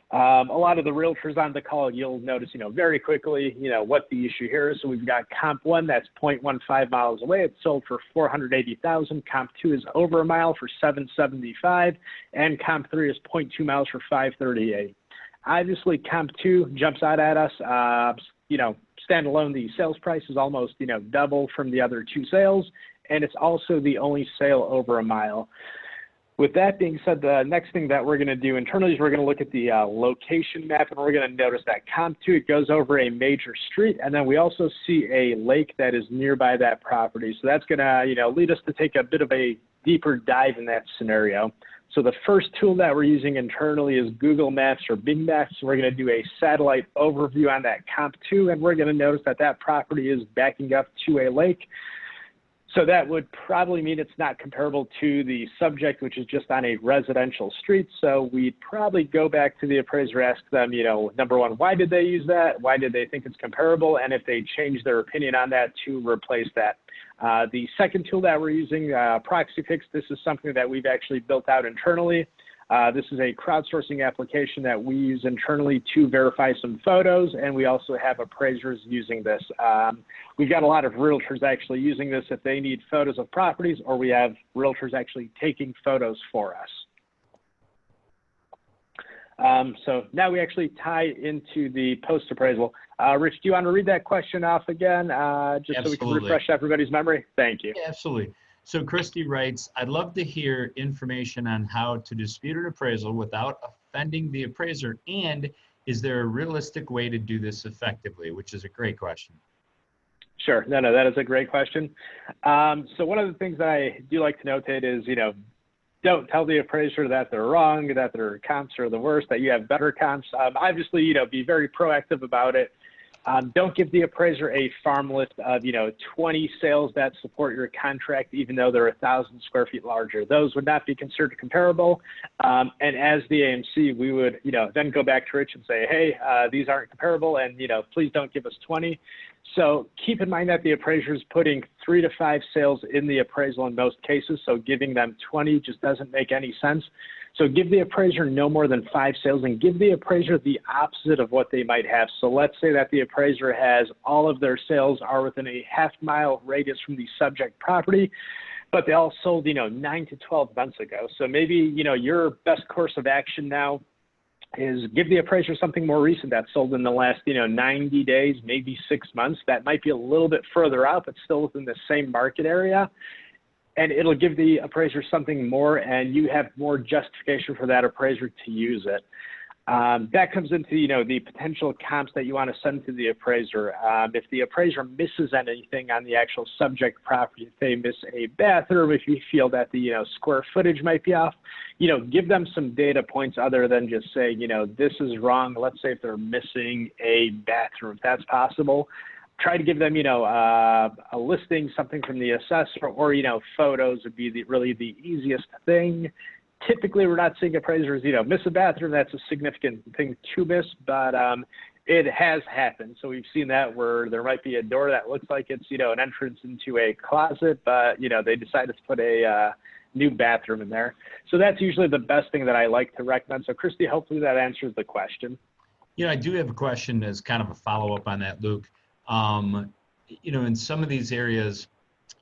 a lot of the realtors on the call, you'll notice, very quickly, what the issue here is. So we've got comp 1, that's 0.15 miles away. It's sold for $480,000. Comp 2 is over a mile for $775,000, and comp 3 is 0.2 miles for $538,000. Obviously, comp 2 jumps out at us. Standalone, the sales price is almost, double from the other 2 sales, and it's also the only sale over a mile. With that being said, the next thing that we're going to do internally is we're going to look at the location map, and we're going to notice that comp 2, it goes over a major street, and then we also see a lake that is nearby that property. So that's going to, lead us to take a bit of a deeper dive in that scenario. So the first tool that we're using internally is Google Maps or Bing Maps. So we're going to do a satellite overview on that comp 2, and we're going to notice that that property is backing up to a lake. So that would probably mean it's not comparable to the subject, which is just on a residential street. So we'd probably go back to the appraiser, ask them, number one, why did they use that? Why did they think it's comparable? And if they change their opinion on that, to replace that. The second tool that we're using, ProxyFix, this is something that we've actually built out internally. This is a crowdsourcing application that we use internally to verify some photos, and we also have appraisers using this. We've got a lot of realtors actually using this if they need photos of properties, or we have realtors actually taking photos for us. So now we actually tie into the post-appraisal. Rich, do you want to read that question off again, just so we can refresh everybody's memory? Thank you. Yeah, absolutely. So Christy writes, I'd love to hear information on how to dispute an appraisal without offending the appraiser, and is there a realistic way to do this effectively, which is a great question. Sure. No, that is a great question. So one of the things that I do like to notate is, don't tell the appraiser that they're wrong, that their comps are the worst, that you have better comps. Obviously, be very proactive about it. Don't give the appraiser a farm list of, 20 sales that support your contract, even though they're 1,000 square feet larger. Those would not be considered comparable. And as the AMC, we would, then go back to Rich and say, hey, these aren't comparable, and, please don't give us 20. So keep in mind that the appraiser is putting 3 to 5 sales in the appraisal in most cases. So giving them 20 just doesn't make any sense. So give the appraiser no more than 5 sales, and give the appraiser the opposite of what they might have. So let's say that the appraiser has all of their sales are within a half-mile radius from the subject property, but they all sold, 9 to 12 months ago. So maybe, your best course of action now is give the appraiser something more recent that sold in the last, 90 days, maybe 6 months. That might be a little bit further out, but still within the same market area. And it'll give the appraiser something more, and you have more justification for that appraiser to use it. That comes into, the potential comps that you want to send to the appraiser. If the appraiser misses anything on the actual subject property, if they miss a bathroom, if you feel that the, square footage might be off, give them some data points other than just saying, this is wrong. Let's say if they're missing a bathroom, if that's possible. Try to give them, a listing, something from the assessor, or, photos would be really the easiest thing. Typically, we're not seeing appraisers, miss a bathroom. That's a significant thing to miss, but it has happened. So we've seen that where there might be a door that looks like it's, an entrance into a closet, but, they decided to put a new bathroom in there. So that's usually the best thing that I like to recommend. So, Christy, hopefully that answers the question. I do have a question as kind of a follow-up on that, Luke. In some of these areas,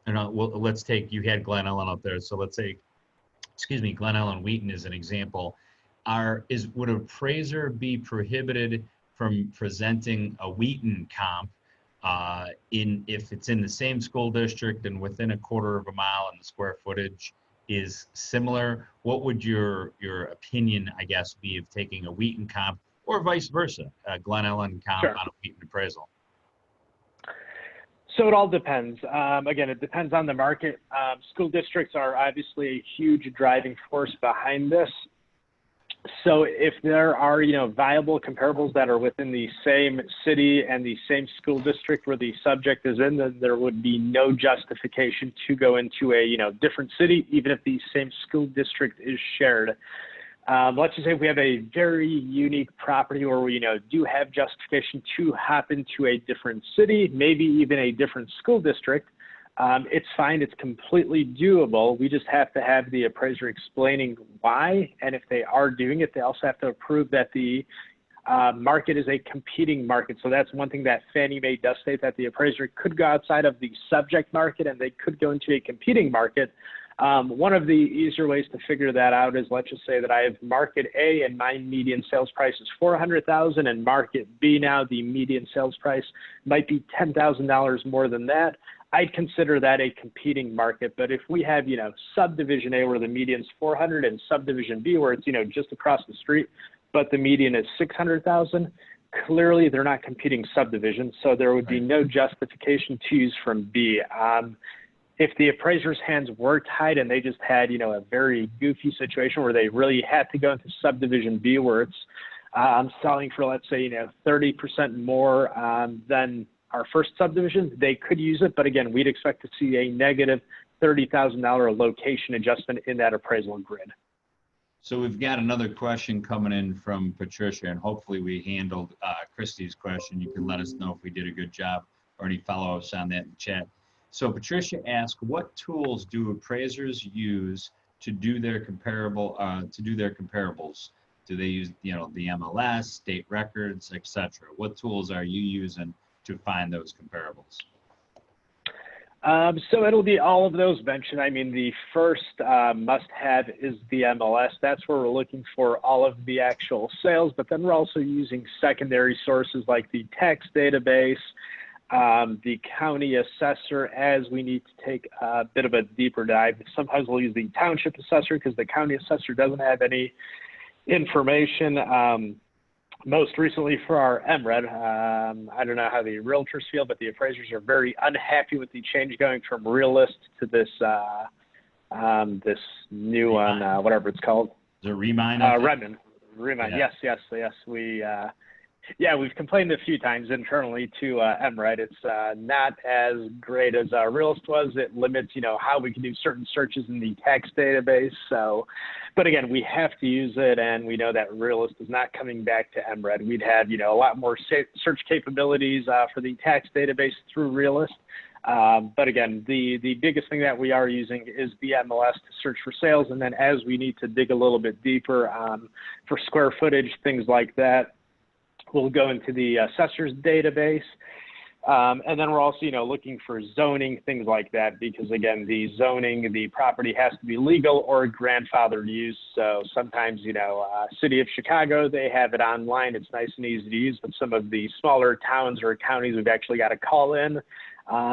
let's take, you had Glen Ellen up there. So let's say, Glen Ellen Wheaton is an example. Would an appraiser be prohibited from presenting a Wheaton comp if it's in the same school district and within a quarter of a mile and the square footage is similar? What would your opinion, I guess, be of taking a Wheaton comp, or vice versa, a Glen Ellen comp Sure. on a Wheaton appraisal? So it all depends. Again, it depends on the market. School districts are obviously a huge driving force behind this. So if there are, viable comparables that are within the same city and the same school district where the subject is in, then there would be no justification to go into a, different city, even if the same school district is shared. Let's just say if we have a very unique property where we, do have justification to hop into a different city, maybe even a different school district. It's fine. It's completely doable. We just have to have the appraiser explaining why. And if they are doing it, they also have to prove that the market is a competing market. So that's one thing that Fannie Mae does state, that the appraiser could go outside of the subject market and they could go into a competing market. One of the easier ways to figure that out is, let's just say that I have market A and my median sales price is $400,000, and market B now the median sales price might be $10,000 more than that. I'd consider that a competing market. But if we have, subdivision A where the median's 400 and subdivision B where it's, just across the street, but the median is 600,000, clearly they're not competing subdivisions. So there would be no justification to use from B. If the appraiser's hands were tied and they just had, a very goofy situation where they really had to go into subdivision B where it's selling for, let's say, 30% more than our first subdivision, they could use it. But again, we'd expect to see a negative $30,000 location adjustment in that appraisal grid. So we've got another question coming in from Patricia, and hopefully we handled Christie's question. You can let us know if we did a good job or any follow-ups on that in the chat. So Patricia asked, what tools do appraisers use to do their comparables? Do they use, the MLS, state records, etc.? What tools are you using to find those comparables? So it'll be all of those mentioned. I mean, the first must-have is the MLS. That's where we're looking for all of the actual sales, but then we're also using secondary sources like the tax database, the county assessor, as we need to take a bit of a deeper dive. Sometimes we'll use the township assessor because the county assessor doesn't have any information. Most recently for our MRED, I don't know how the realtors feel, but the appraisers are very unhappy with the change going from realist to this this new one, whatever it's called. The Remind? Redmond. Yeah. Yes. We've complained a few times internally to MRED. It's not as great as Realist was. It limits, how we can do certain searches in the tax database. So, but again, we have to use it, and we know that Realist is not coming back to MRED. We'd have, a lot more search capabilities for the tax database through Realist. But again, the biggest thing that we are using is the MLS to search for sales, and then as we need to dig a little bit deeper for square footage, things like that, we'll go into the assessor's database. And then we're also, looking for zoning, things like that, because again, the zoning, the property has to be legal or grandfathered use. So sometimes, City of Chicago, they have it online. It's nice and easy to use, but some of the smaller towns or counties, we've actually got to call in.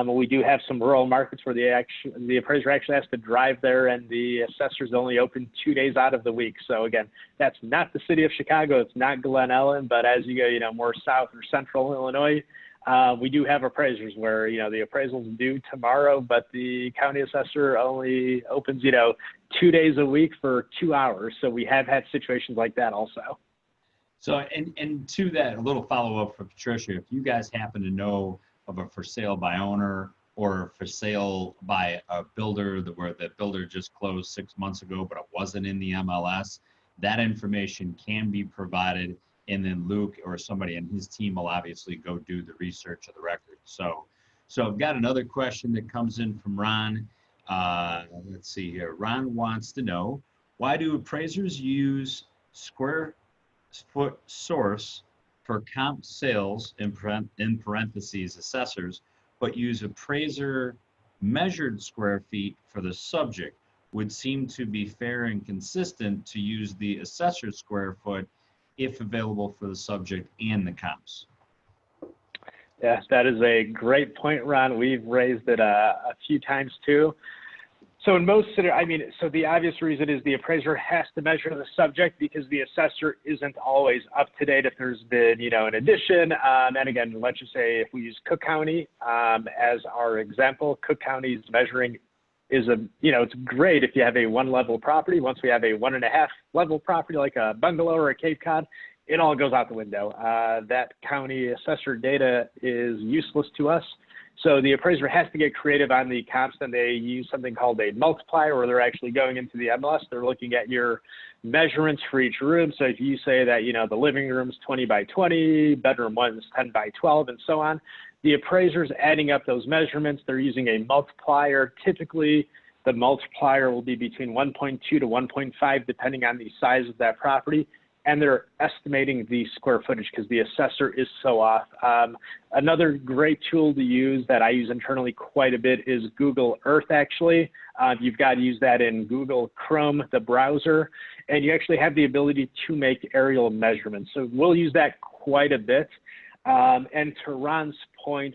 We do have some rural markets where the appraiser actually has to drive there, and the assessor's only open 2 days out of the week. So again, that's not the City of Chicago. It's not Glen Ellen, but as you go, more south or central Illinois, we do have appraisers where, the appraisal's due tomorrow, but the county assessor only opens, 2 days a week for 2 hours. So we have had situations like that also. So, and to that, a little follow-up for Patricia, if you guys happen to know of a for sale by owner or for sale by a builder where the builder just closed 6 months ago, but it wasn't in the MLS, that information can be provided, and then Luke or somebody in his team will obviously go do the research of the record. So I've got another question that comes in from Ron. Let's see here. Ron wants to know, why do appraisers use square foot source for comp sales, in parentheses, assessors, but use appraiser measured square feet for the subject? Would seem to be fair and consistent to use the assessor square foot if available for the subject and the comps. Yes, that is a great point, Ron. We've raised it a few times too. So in most, so the obvious reason is the appraiser has to measure the subject because the assessor isn't always up to date if there's been, an addition. And again, let's just say if we use Cook County as our example, Cook County's measuring is it's great if you have a 1-level property. Once we have a 1.5 level property like a bungalow or a Cape Cod, it all goes out the window. That county assessor data is useless to us. So the appraiser has to get creative on the comps, and they use something called a multiplier, where they're actually going into the MLS. They're looking at your measurements for each room. So if you say that, the living room's 20 by 20, bedroom 1's 10 by 12, and so on, the appraiser's adding up those measurements. They're using a multiplier. Typically, the multiplier will be between 1.2 to 1.5, depending on the size of that property. And they're estimating the square footage because the assessor is so off. Another great tool to use that I use internally quite a bit is Google Earth, actually. You've got to use that in Google Chrome, the browser, and you actually have the ability to make aerial measurements. So we'll use that quite a bit. And to Ron's point,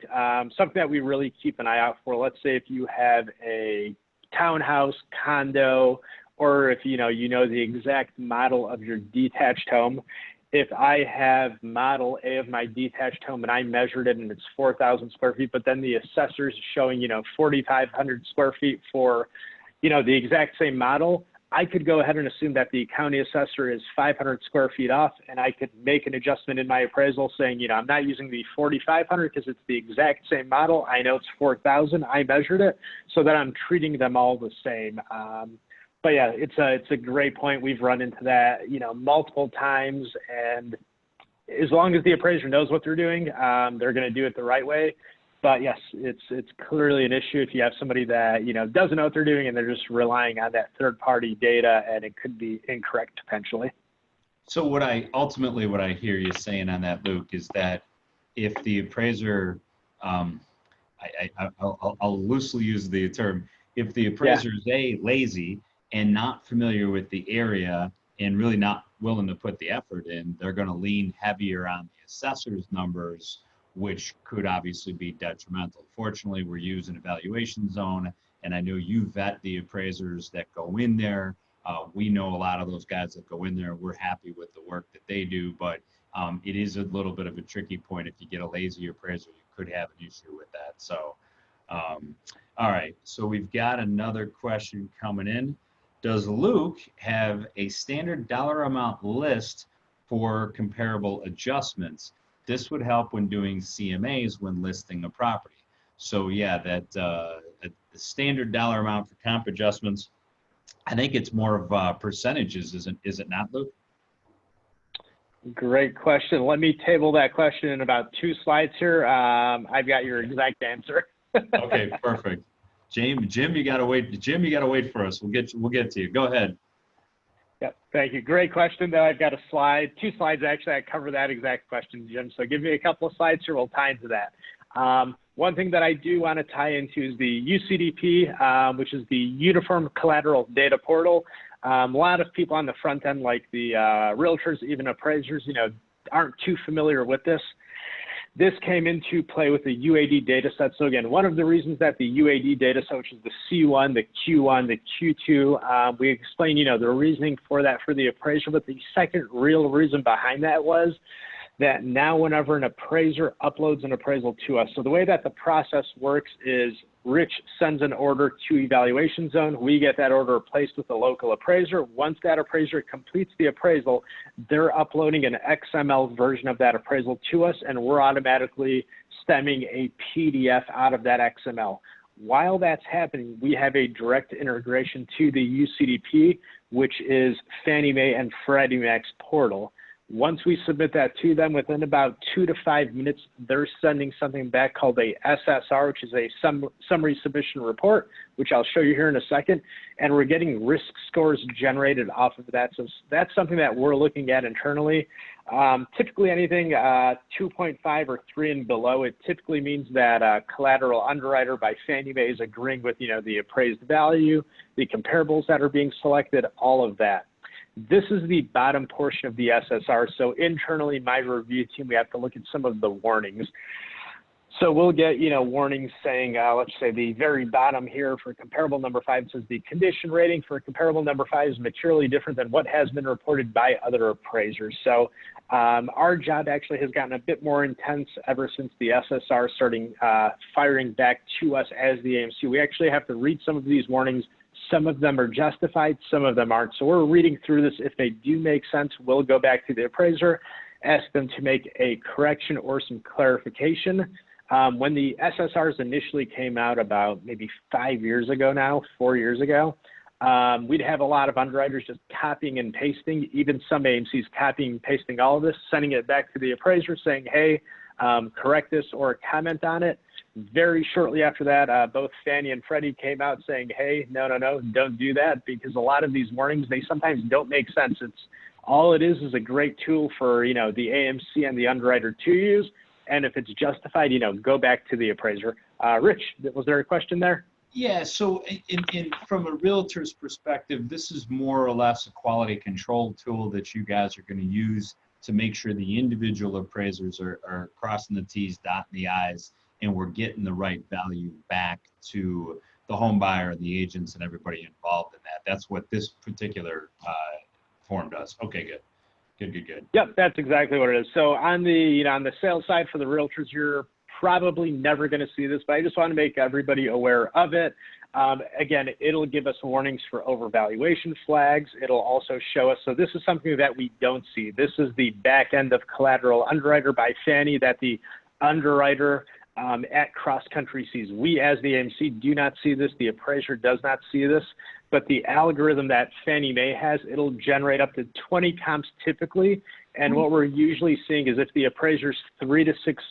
something that we really keep an eye out for, let's say if you have a townhouse, condo, or if you know the exact model of your detached home. If I have model A of my detached home and I measured it and it's 4,000 square feet, but then the assessor's showing 4,500 square feet for the exact same model, I could go ahead and assume that the county assessor is 500 square feet off, and I could make an adjustment in my appraisal saying, I'm not using the 4,500 because it's the exact same model. I know it's 4,000. I measured it, so that I'm treating them all the same. But yeah, it's a great point. We've run into that, multiple times, and as long as the appraiser knows what they're doing, they're going to do it the right way. But yes, it's clearly an issue if you have somebody that, doesn't know what they're doing and they're just relying on that third-party data, and it could be incorrect potentially. So what I hear you saying on that, Luke, is that if the appraiser, I'll loosely use the term, if the appraiser is lazy and not familiar with the area and really not willing to put the effort in, they're going to lean heavier on the assessor's numbers, which could obviously be detrimental. Fortunately, we're using evaluation zone, and I know you vet the appraisers that go in there. We know a lot of those guys that go in there. We're happy with the work that they do, but it is a little bit of a tricky point. If you get a lazy appraiser, you could have an issue with that. So, all right, so we've got another question coming in. Does Luke have a standard dollar amount list for comparable adjustments? This would help when doing CMAs when listing a property. So yeah, that the standard dollar amount for comp adjustments, I think it's more of percentages, is it not, Luke? Great question. Let me table that question in about 2 slides here. I've got your exact answer. Okay, perfect. Jim, you gotta wait. Jim, you gotta wait for us. We'll get to you. Go ahead. Yep, thank you. Great question. Though I've got a slide, 2 slides actually, that cover that exact question, Jim. So give me a couple of slides here. We'll tie into that. One thing that I do want to tie into is the UCDP, which is the Uniform Collateral Data Portal. A lot of people on the front end, like the realtors, even appraisers, aren't too familiar with this. This came into play with the UAD data set. So again, one of the reasons that the UAD data set, which is the C1, the Q1, the Q2, we explained, the reasoning for that for the appraiser, but the second real reason behind that was that now whenever an appraiser uploads an appraisal to us, so the way that the process works is Rich sends an order to Evaluation Zone. We get that order placed with the local appraiser. Once that appraiser completes the appraisal, they're uploading an XML version of that appraisal to us, and we're automatically stemming a PDF out of that XML. While that's happening, we have a direct integration to the UCDP, which is Fannie Mae and Freddie Mac's portal. Once we submit that to them, within about 2 to 5 minutes, they're sending something back called a SSR, which is a summary submission report, which I'll show you here in a second. And we're getting risk scores generated off of that. So that's something that we're looking at internally. Typically anything 2.5 or 3 and below, it typically means that Collateral Underwriter by Fannie Mae is agreeing with, the appraised value, the comparables that are being selected, all of that. This is the bottom portion of the SSR. So internally, my review team, we have to look at some of the warnings. So we'll get, warnings saying, let's say the very bottom here for comparable number 5 says the condition rating for comparable number 5 is materially different than what has been reported by other appraisers. So our job actually has gotten a bit more intense ever since the SSR starting firing back to us as the AMC. We actually have to read some of these warnings. Some of them are justified, some of them aren't. So we're reading through this. If they do make sense, we'll go back to the appraiser, ask them to make a correction or some clarification. When the SSRs initially came out about maybe 5 years ago now, 4 years ago, we'd have a lot of underwriters just copying and pasting, even some AMCs copying and pasting all of this, sending it back to the appraiser saying, hey, correct this or comment on it. Very shortly after that, both Fannie and Freddie came out saying, hey, no, don't do that, because a lot of these warnings, they sometimes don't make sense. All it is a great tool for, the AMC and the underwriter to use. And if it's justified, go back to the appraiser. Rich, was there a question there? Yeah, so from a realtor's perspective, this is more or less a quality control tool that you guys are going to use to make sure the individual appraisers are crossing the T's, dotting the I's, and we're getting the right value back to the home buyer, the agents, and everybody involved in that. That's what this particular form does. Okay, good. Yep, that's exactly what it is. So on the on the sales side for the realtors, you're probably never going to see this, but I just want to make everybody aware of it. Again, it'll give us warnings for overvaluation flags. It'll also show us, so this is something that we don't see. This is the back end of Collateral Underwriter by Fannie that the underwriter at Cross Country sees. We as the AMC do not see this. The appraiser does not see this, but the algorithm that Fannie Mae has, it'll generate up to 20 comps typically. And what we're usually seeing is if the appraiser's 3 to 6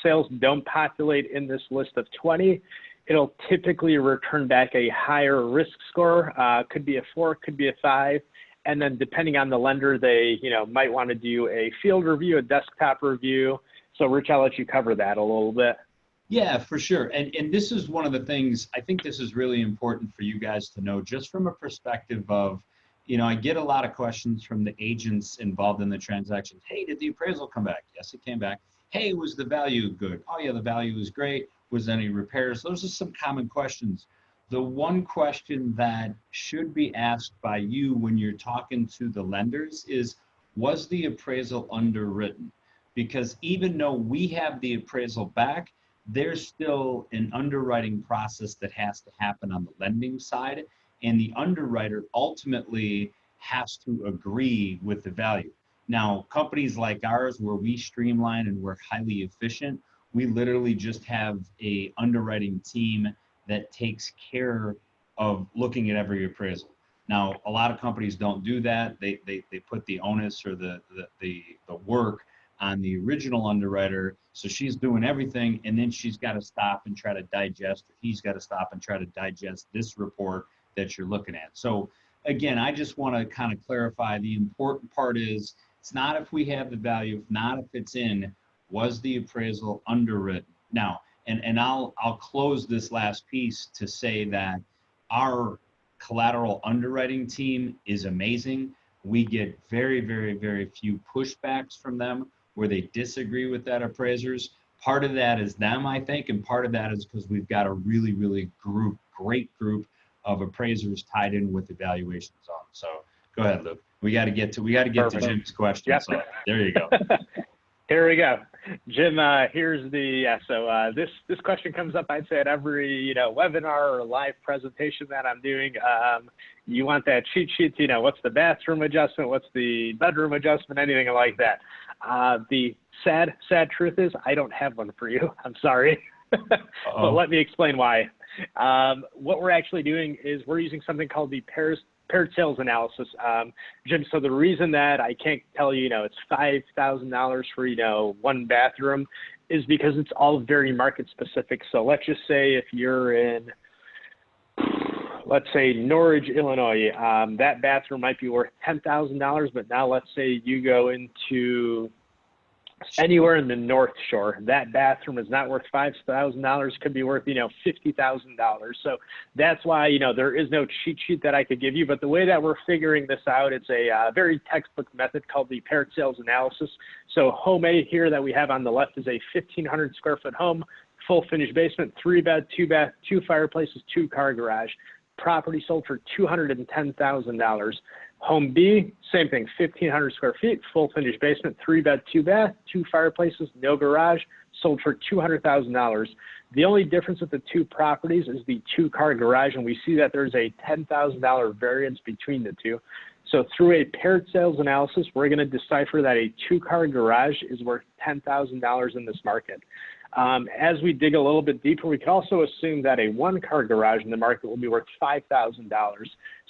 sales don't populate in this list of 20, it'll typically return back a higher risk score. Could be a 4, could be a 5. And then depending on the lender, they might want to do a field review, a desktop review. So Rich, I'll let you cover that a little bit. Yeah, for sure. And this is one of the things, I think this is really important for you guys to know, just from a perspective of, I get a lot of questions from the agents involved in the transaction. Hey, did the appraisal come back? Yes, it came back. Hey, was the value good? Oh yeah, the value was great. Was there any repairs? Those are some common questions. The one question that should be asked by you when you're talking to the lenders is, was the appraisal underwritten? Because even though we have the appraisal back, there's still an underwriting process that has to happen on the lending side, and the underwriter ultimately has to agree with the value. Now, companies like ours, where we streamline and we're highly efficient, we literally just have a underwriting team that takes care of looking at every appraisal. Now, a lot of companies don't do that. They put the onus or the work on the original underwriter. So she's doing everything, and then she's got to stop and try to digest, or he's got to stop and try to digest this report that you're looking at. So again, I just want to kind of clarify, the important part is, it's not if we have the value, if not if it's in, was the appraisal underwritten? Now, and I'll close this last piece to say that our collateral underwriting team is amazing. We get very, very, very few pushbacks from them where they disagree with that appraisers. Part of that is them, I think, and part of that is because we've got a really, really great group of appraisers tied in with the valuation zone. So go ahead, Luke. We got to get to Jim's question. Yep. So there you go. Here we go. Jim, here's this question comes up, I'd say, at every, webinar or live presentation that I'm doing. You want that cheat sheet, what's the bathroom adjustment, what's the bedroom adjustment, anything like that. The sad truth is I don't have one for you. I'm sorry. But let me explain why. What we're actually doing is we're using something called the paired sales analysis. Jim, so the reason that I can't tell you, it's $5,000 for, one bathroom is because it's all very market specific. So let's just say if you're in, let's say Norridge, Illinois, that bathroom might be worth $10,000, but now let's say you go into anywhere in the North Shore, that bathroom is not worth $5,000, could be worth, $50,000. So that's why, there is no cheat sheet that I could give you. But the way that we're figuring this out, it's a very textbook method called the paired sales analysis. So home A here that we have on the left is a 1,500 square foot home, full finished basement, 3-bed, 2-bath, 2 fireplaces, 2-car garage. Property sold for $210,000. Home B, same thing, 1,500 square feet, full finished basement, 3-bed, 2-bath, 2 fireplaces, no garage, sold for $200,000. The only difference with the two properties is the 2-car garage, and we see that there's a $10,000 variance between the two. So through a paired sales analysis, we're going to decipher that a 2-car garage is worth $10,000 in this market. As we dig a little bit deeper, we can also assume that a 1-car garage in the market will be worth $5,000.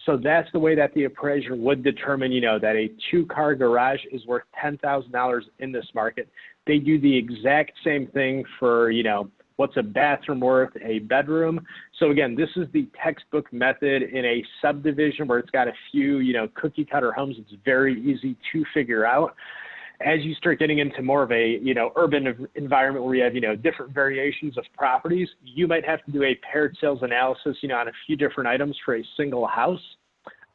So that's the way that the appraiser would determine, that a 2-car garage is worth $10,000 in this market. They do the exact same thing for, what's a bathroom worth, a bedroom. So again, this is the textbook method in a subdivision where it's got a few, cookie cutter homes. It's very easy to figure out. As you start getting into more of a, urban environment where you have, different variations of properties, you might have to do a paired sales analysis, on a few different items for a single house.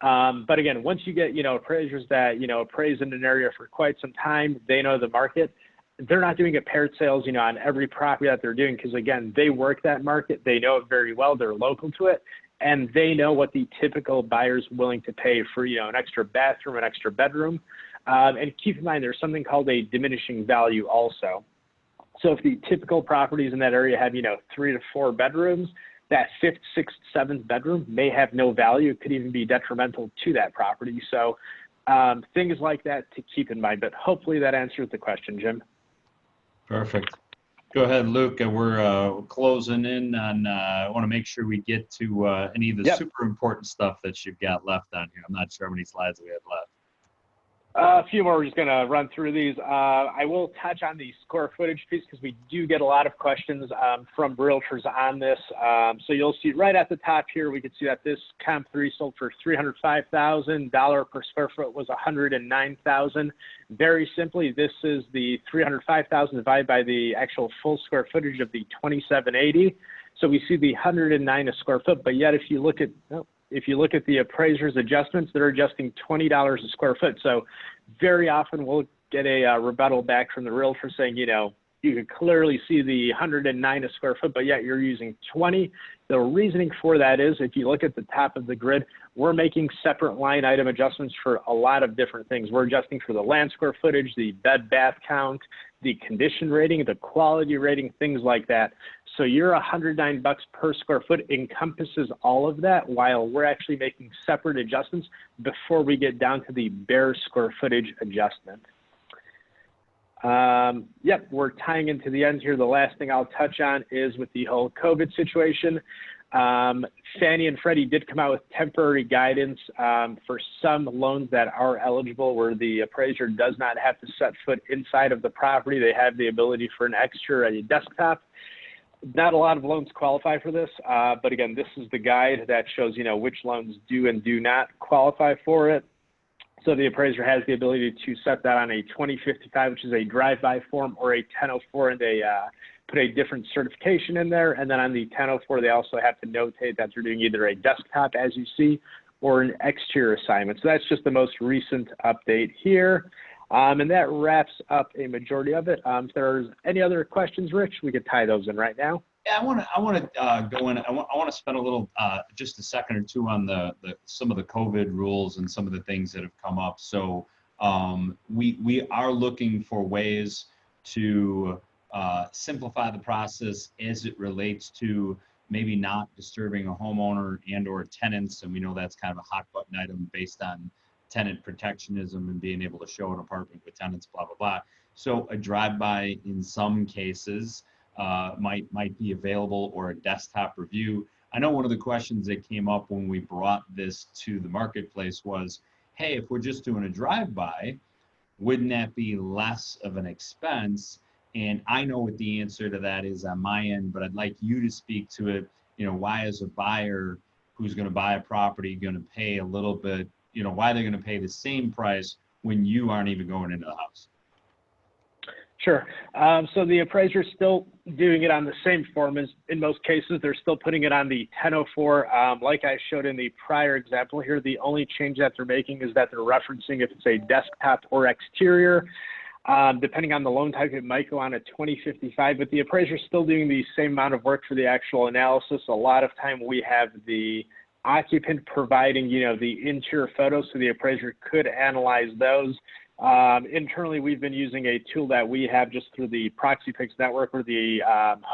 But again, once you get, appraisers that, appraise in an area for quite some time, they know the market. They're not doing a paired sales, on every property that they're doing because, again, they work that market. They know it very well. They're local to it. And they know what the typical buyer's willing to pay for, an extra bathroom, an extra bedroom. And keep in mind, there's something called a diminishing value also. So if the typical properties in that area have, 3 to 4 bedrooms, that 5th, 6th, 7th bedroom may have no value. It could even be detrimental to that property. So things like that to keep in mind, but hopefully that answers the question, Jim. Perfect. Go ahead, Luke. We're closing in on, I want to make sure we get to any of the super important stuff that you've got left on here. I'm not sure how many slides we have left. A few more. We're just going to run through these. I will touch on the square footage piece because we do get a lot of questions from realtors on this. So you'll see right at the top here, we can see that this Comp 3 sold for $305,000 per square foot was $109,000. Very simply, this is the $305,000 divided by the actual full square footage of the 2780. So we see the 109 a square foot, but yet if you look at the appraiser's adjustments, they're adjusting $20 a square foot. So very often we'll get a rebuttal back from the realtor saying, you can clearly see the 109 a square foot, but yet you're using 20. The reasoning for that is if you look at the top of the grid, we're making separate line item adjustments for a lot of different things. We're adjusting for the land square footage, the bed bath count, the condition rating, the quality rating, things like that. So your $109 per square foot encompasses all of that, while we're actually making separate adjustments before we get down to the bare square footage adjustment. We're tying into the end here. The last thing I'll touch on is with the whole COVID situation. Fannie and Freddie did come out with temporary guidance for some loans that are eligible where the appraiser does not have to set foot inside of the property. They have the ability for an extra a desktop. Not a lot of loans qualify for this, but again, this is the guide that shows, which loans do and do not qualify for it. So the appraiser has the ability to set that on a 2055, which is a drive-by form, or a 1004, and they put a different certification in there. And then on the 1004, they also have to notate that they're doing either a desktop, as you see, or an exterior assignment. So that's just the most recent update here. And that wraps up a majority of it. If there's any other questions, Rich, we could tie those in right now. Yeah, I want to go in. I want to spend a little, just a second or two on some of the COVID rules and some of the things that have come up. So we are looking for ways to simplify the process as it relates to maybe not disturbing a homeowner and/or tenants. And we know that's kind of a hot button item based on tenant protectionism and being able to show an apartment with tenants, blah, blah, blah. So a drive-by in some cases might be available, or a desktop review. I know one of the questions that came up when we brought this to the marketplace was, hey, if we're just doing a drive-by, wouldn't that be less of an expense? And I know what the answer to that is on my end, but I'd like you to speak to it. Why is a buyer who's going to buy a property going to pay a little bit, why they're going to pay the same price when you aren't even going into the house? Sure. So the appraiser is still doing it on the same form as in most cases. They're still putting it on the 1004. Like I showed in the prior example here, the only change that they're making is that they're referencing if it's a desktop or exterior. Depending on the loan type, it might go on a 2055, but the appraiser is still doing the same amount of work for the actual analysis. A lot of time we have the occupant providing, the interior photos, so the appraiser could analyze those. Internally, we've been using a tool that we have just through the ProxyPix network, where the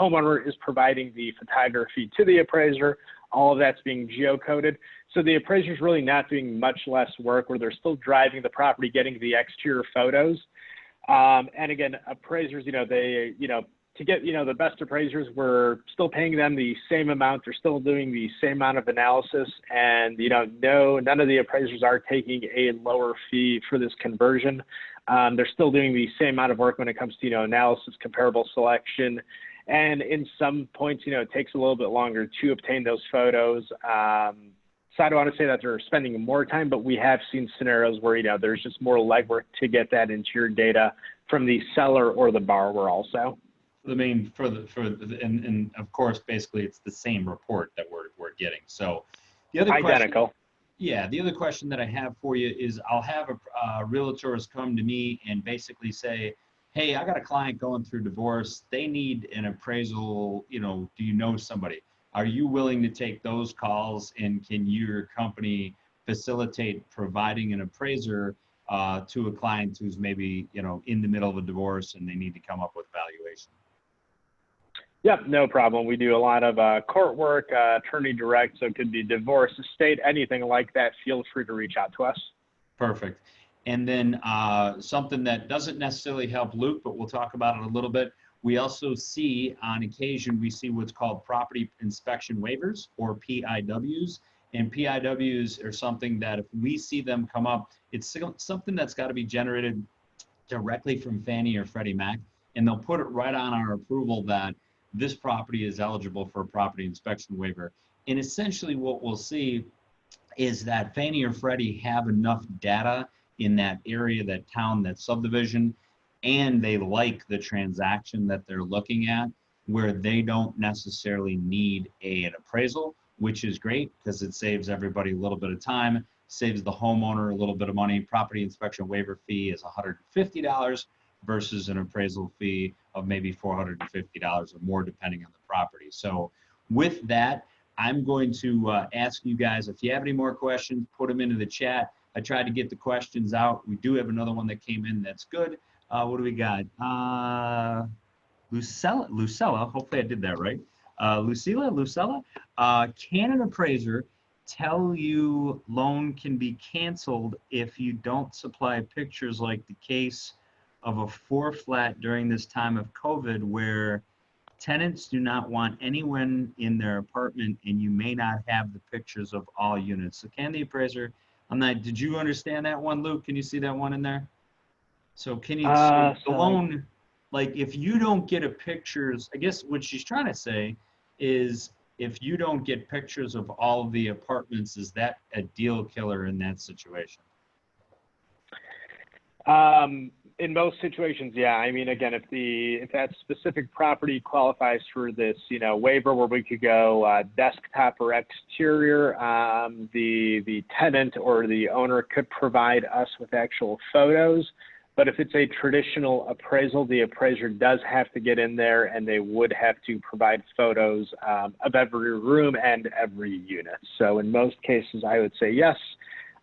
homeowner is providing the photography to the appraiser. All of that's being geocoded. So the appraiser is really not doing much less work, where they're still driving the property, getting the exterior photos. And again, appraisers, to get, the best appraisers, we're still paying them the same amount. They're still doing the same amount of analysis, and, none of the appraisers are taking a lower fee for this conversion. They're still doing the same amount of work when it comes to, analysis, comparable selection. And in some points, it takes a little bit longer to obtain those photos. So I don't want to say that they're spending more time, but we have seen scenarios where, there's just more legwork to get that interior data from the seller or the borrower also. And of course, basically it's the same report that we're getting. So the other identical. The other question that I have for you is, I'll have realtors come to me and basically say, hey, I got a client going through divorce. They need an appraisal. Do you know somebody? Are you willing to take those calls, and can your company facilitate providing an appraiser to a client who's maybe, in the middle of a divorce and they need to come up with valuation? Yep, no problem. We do a lot of court work, attorney direct, so it could be divorce, estate, anything like that. Feel free to reach out to us. Perfect. And then something that doesn't necessarily help Luke, but we'll talk about it a little bit. We also see, on occasion, we see what's called property inspection waivers, or PIWs. And PIWs are something that if we see them come up, it's something that's got to be generated directly from Fannie or Freddie Mac, and they'll put it right on our approval that this property is eligible for a property inspection waiver. And essentially what we'll see is that Fannie or Freddie have enough data in that area, that town, that subdivision, and they like the transaction that they're looking at, where they don't necessarily need an appraisal, which is great because it saves everybody a little bit of time, saves the homeowner a little bit of money. Property inspection waiver fee is $150 versus an appraisal fee of maybe $450 or more, depending on the property. So with that, I'm going to ask you guys, if you have any more questions, put them into the chat. I tried to get the questions out. We do have another one that came in that's good. What do we got? Lucella, hopefully I did that right. Lucella, can an appraiser tell you loan can be canceled if you don't supply pictures, like the case of a 4-flat during this time of COVID, where tenants do not want anyone in their apartment and you may not have the pictures of all units? So can the appraiser, did you understand that one, Luke? Can you see that one in there? So can you, so the loan, like if you don't get a pictures, I guess what she's trying to say is, if you don't get pictures of all the apartments, is that a deal killer in that situation? In most situations, yeah. I mean, again, if that specific property qualifies for this, waiver where we could go desktop or exterior, the tenant or the owner could provide us with actual photos. But if it's a traditional appraisal, the appraiser does have to get in there and they would have to provide photos of every room and every unit. So in most cases, I would say yes,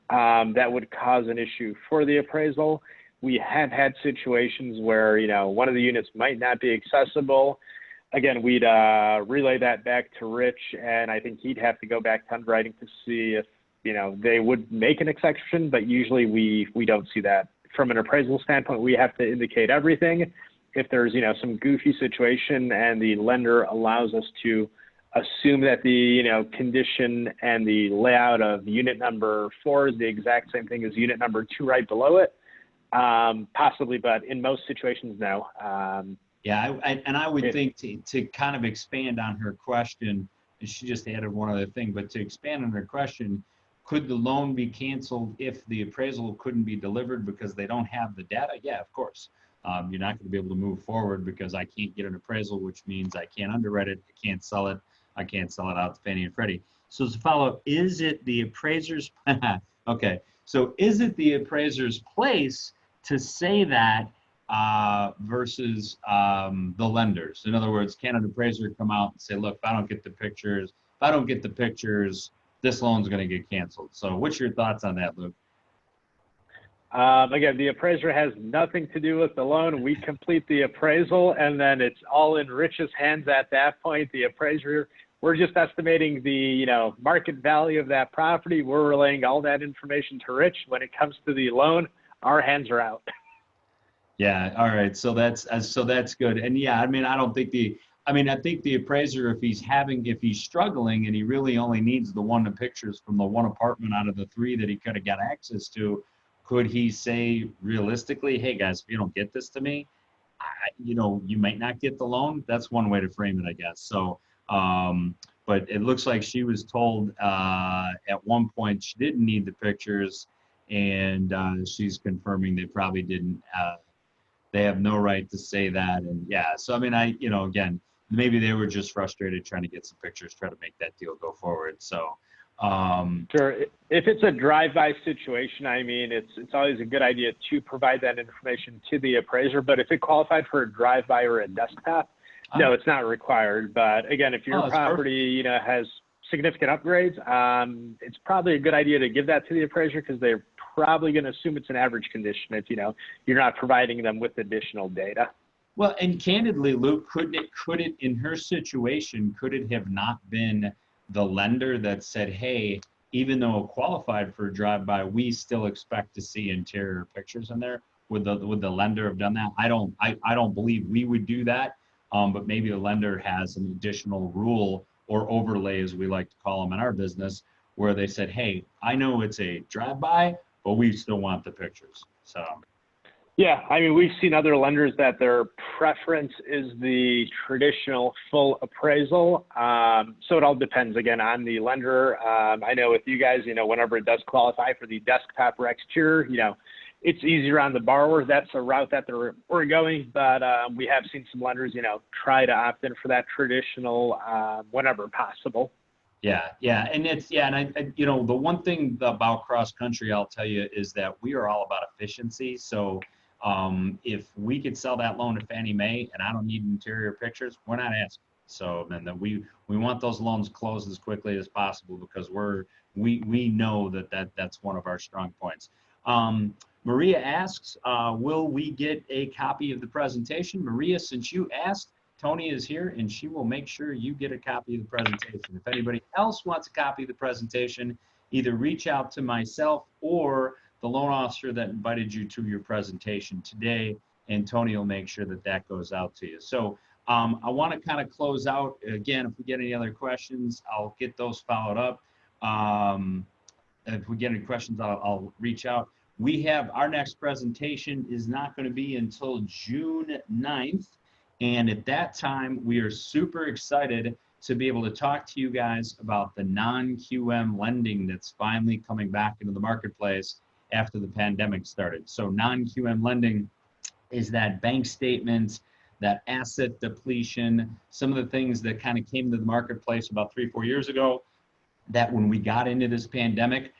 that would cause an issue for the appraisal. We have had situations where, one of the units might not be accessible. Again, we'd relay that back to Rich, and I think he'd have to go back to underwriting to see if, they would make an exception, but usually we don't see that. From an appraisal standpoint, we have to indicate everything. If there's, some goofy situation and the lender allows us to assume that the, condition and the layout of unit number 4 is the exact same thing as unit number 2 right below it, possibly, but in most situations, no. Yeah, I would think to kind of expand on her question, and she just added one other thing, but to expand on her question, could the loan be canceled if the appraisal couldn't be delivered because they don't have the data? Yeah, of course. You're not going to be able to move forward because I can't get an appraisal, which means I can't underwrite it, I can't sell it, I can't sell it out to Fannie and Freddie. So as a follow-up, is it the appraiser's, okay, so is it the appraiser's place to say that versus the lenders? In other words, can an appraiser come out and say, look, if I don't get the pictures, this loan's going to get canceled? So what's your thoughts on that, Luke? Again, the appraiser has nothing to do with the loan. We complete the appraisal, and then it's all in Rich's hands at that point. The appraiser, we're just estimating the market value of that property. We're relaying all that information to Rich. When it comes to the loan, our hands are out. Yeah. All right. So that's good. And yeah, I think the appraiser, if he's struggling and he really only needs the pictures from the one apartment out of the 3 that he could have got access to, could he say realistically, hey guys, if you don't get this to me, you might not get the loan? That's one way to frame it, I guess. So, but it looks like she was told at one point she didn't need the pictures, and she's confirming they probably didn't. They have no right to say that. And yeah, so again, maybe they were just frustrated trying to get some pictures, try to make that deal go forward. So sure. If it's a drive-by situation, it's always a good idea to provide that information to the appraiser. But if it qualified for a drive-by or a desktop, no, it's not required. But again, if your property has significant upgrades, it's probably a good idea to give that to the appraiser, because they're probably going to assume it's an average condition if you're not providing them with additional data. Well, and candidly, Luke, could it in her situation, could it have not been the lender that said, hey, even though it qualified for a drive-by, we still expect to see interior pictures in there? Would the lender have done that? I don't believe we would do that. But maybe the lender has an additional rule or overlay, as we like to call them in our business, where they said, hey, I know it's a drive-by, but we still want the pictures. So. Yeah, I mean, we've seen other lenders that their preference is the traditional full appraisal. So it all depends, again, on the lender. I know with you guys, whenever it does qualify for the desktop or exterior, it's easier on the borrower. That's a route that we're going. But we have seen some lenders, try to opt in for that traditional whenever possible. Yeah, and I the one thing about cross country I'll tell you is that we are all about efficiency. So if we could sell that loan to Fannie Mae and I don't need interior pictures, we're not asking. So then we want those loans closed as quickly as possible because we know that's one of our strong points. Maria asks, will we get a copy of the presentation? Maria, since you asked, Tony is here and she will make sure you get a copy of the presentation. If anybody else wants a copy of the presentation, either reach out to myself or the loan officer that invited you to your presentation today, and Tony will make sure that goes out to you. So I want to kind of close out. Again, if we get any other questions, I'll get those followed up. If we get any questions, I'll reach out. We have our next presentation is not going to be until June 9th. And at that time, we are super excited to be able to talk to you guys about the non-QM lending that's finally coming back into the marketplace after the pandemic started. So non-QM lending is that bank statements, that asset depletion, some of the things that kind of came into the marketplace about 3-4 years ago, that when we got into this pandemic,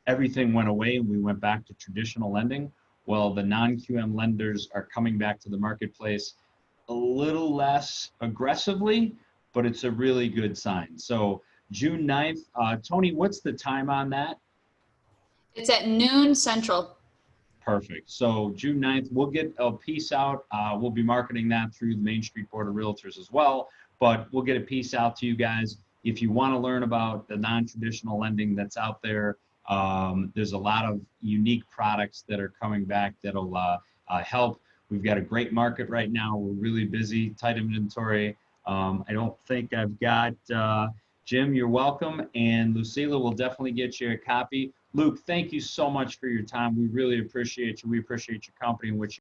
everything went away and we went back to traditional lending. Well, the non-QM lenders are coming back to the marketplace a little less aggressively, but it's a really good sign. So June 9th, Tony, what's the time on that? It's at noon Central. Perfect. So June 9th, we'll get a piece out. We'll be marketing that through the Main Street Board of Realtors as well, but we'll get a piece out to you guys. If you want to learn about the non-traditional lending that's out there, there's a lot of unique products that are coming back that'll help. We've got a great market right now. We're really busy, tight inventory. I don't think I've got, Jim, you're welcome. And Lucila will definitely get you a copy. Luke, thank you so much for your time. We really appreciate you. We appreciate your company and what you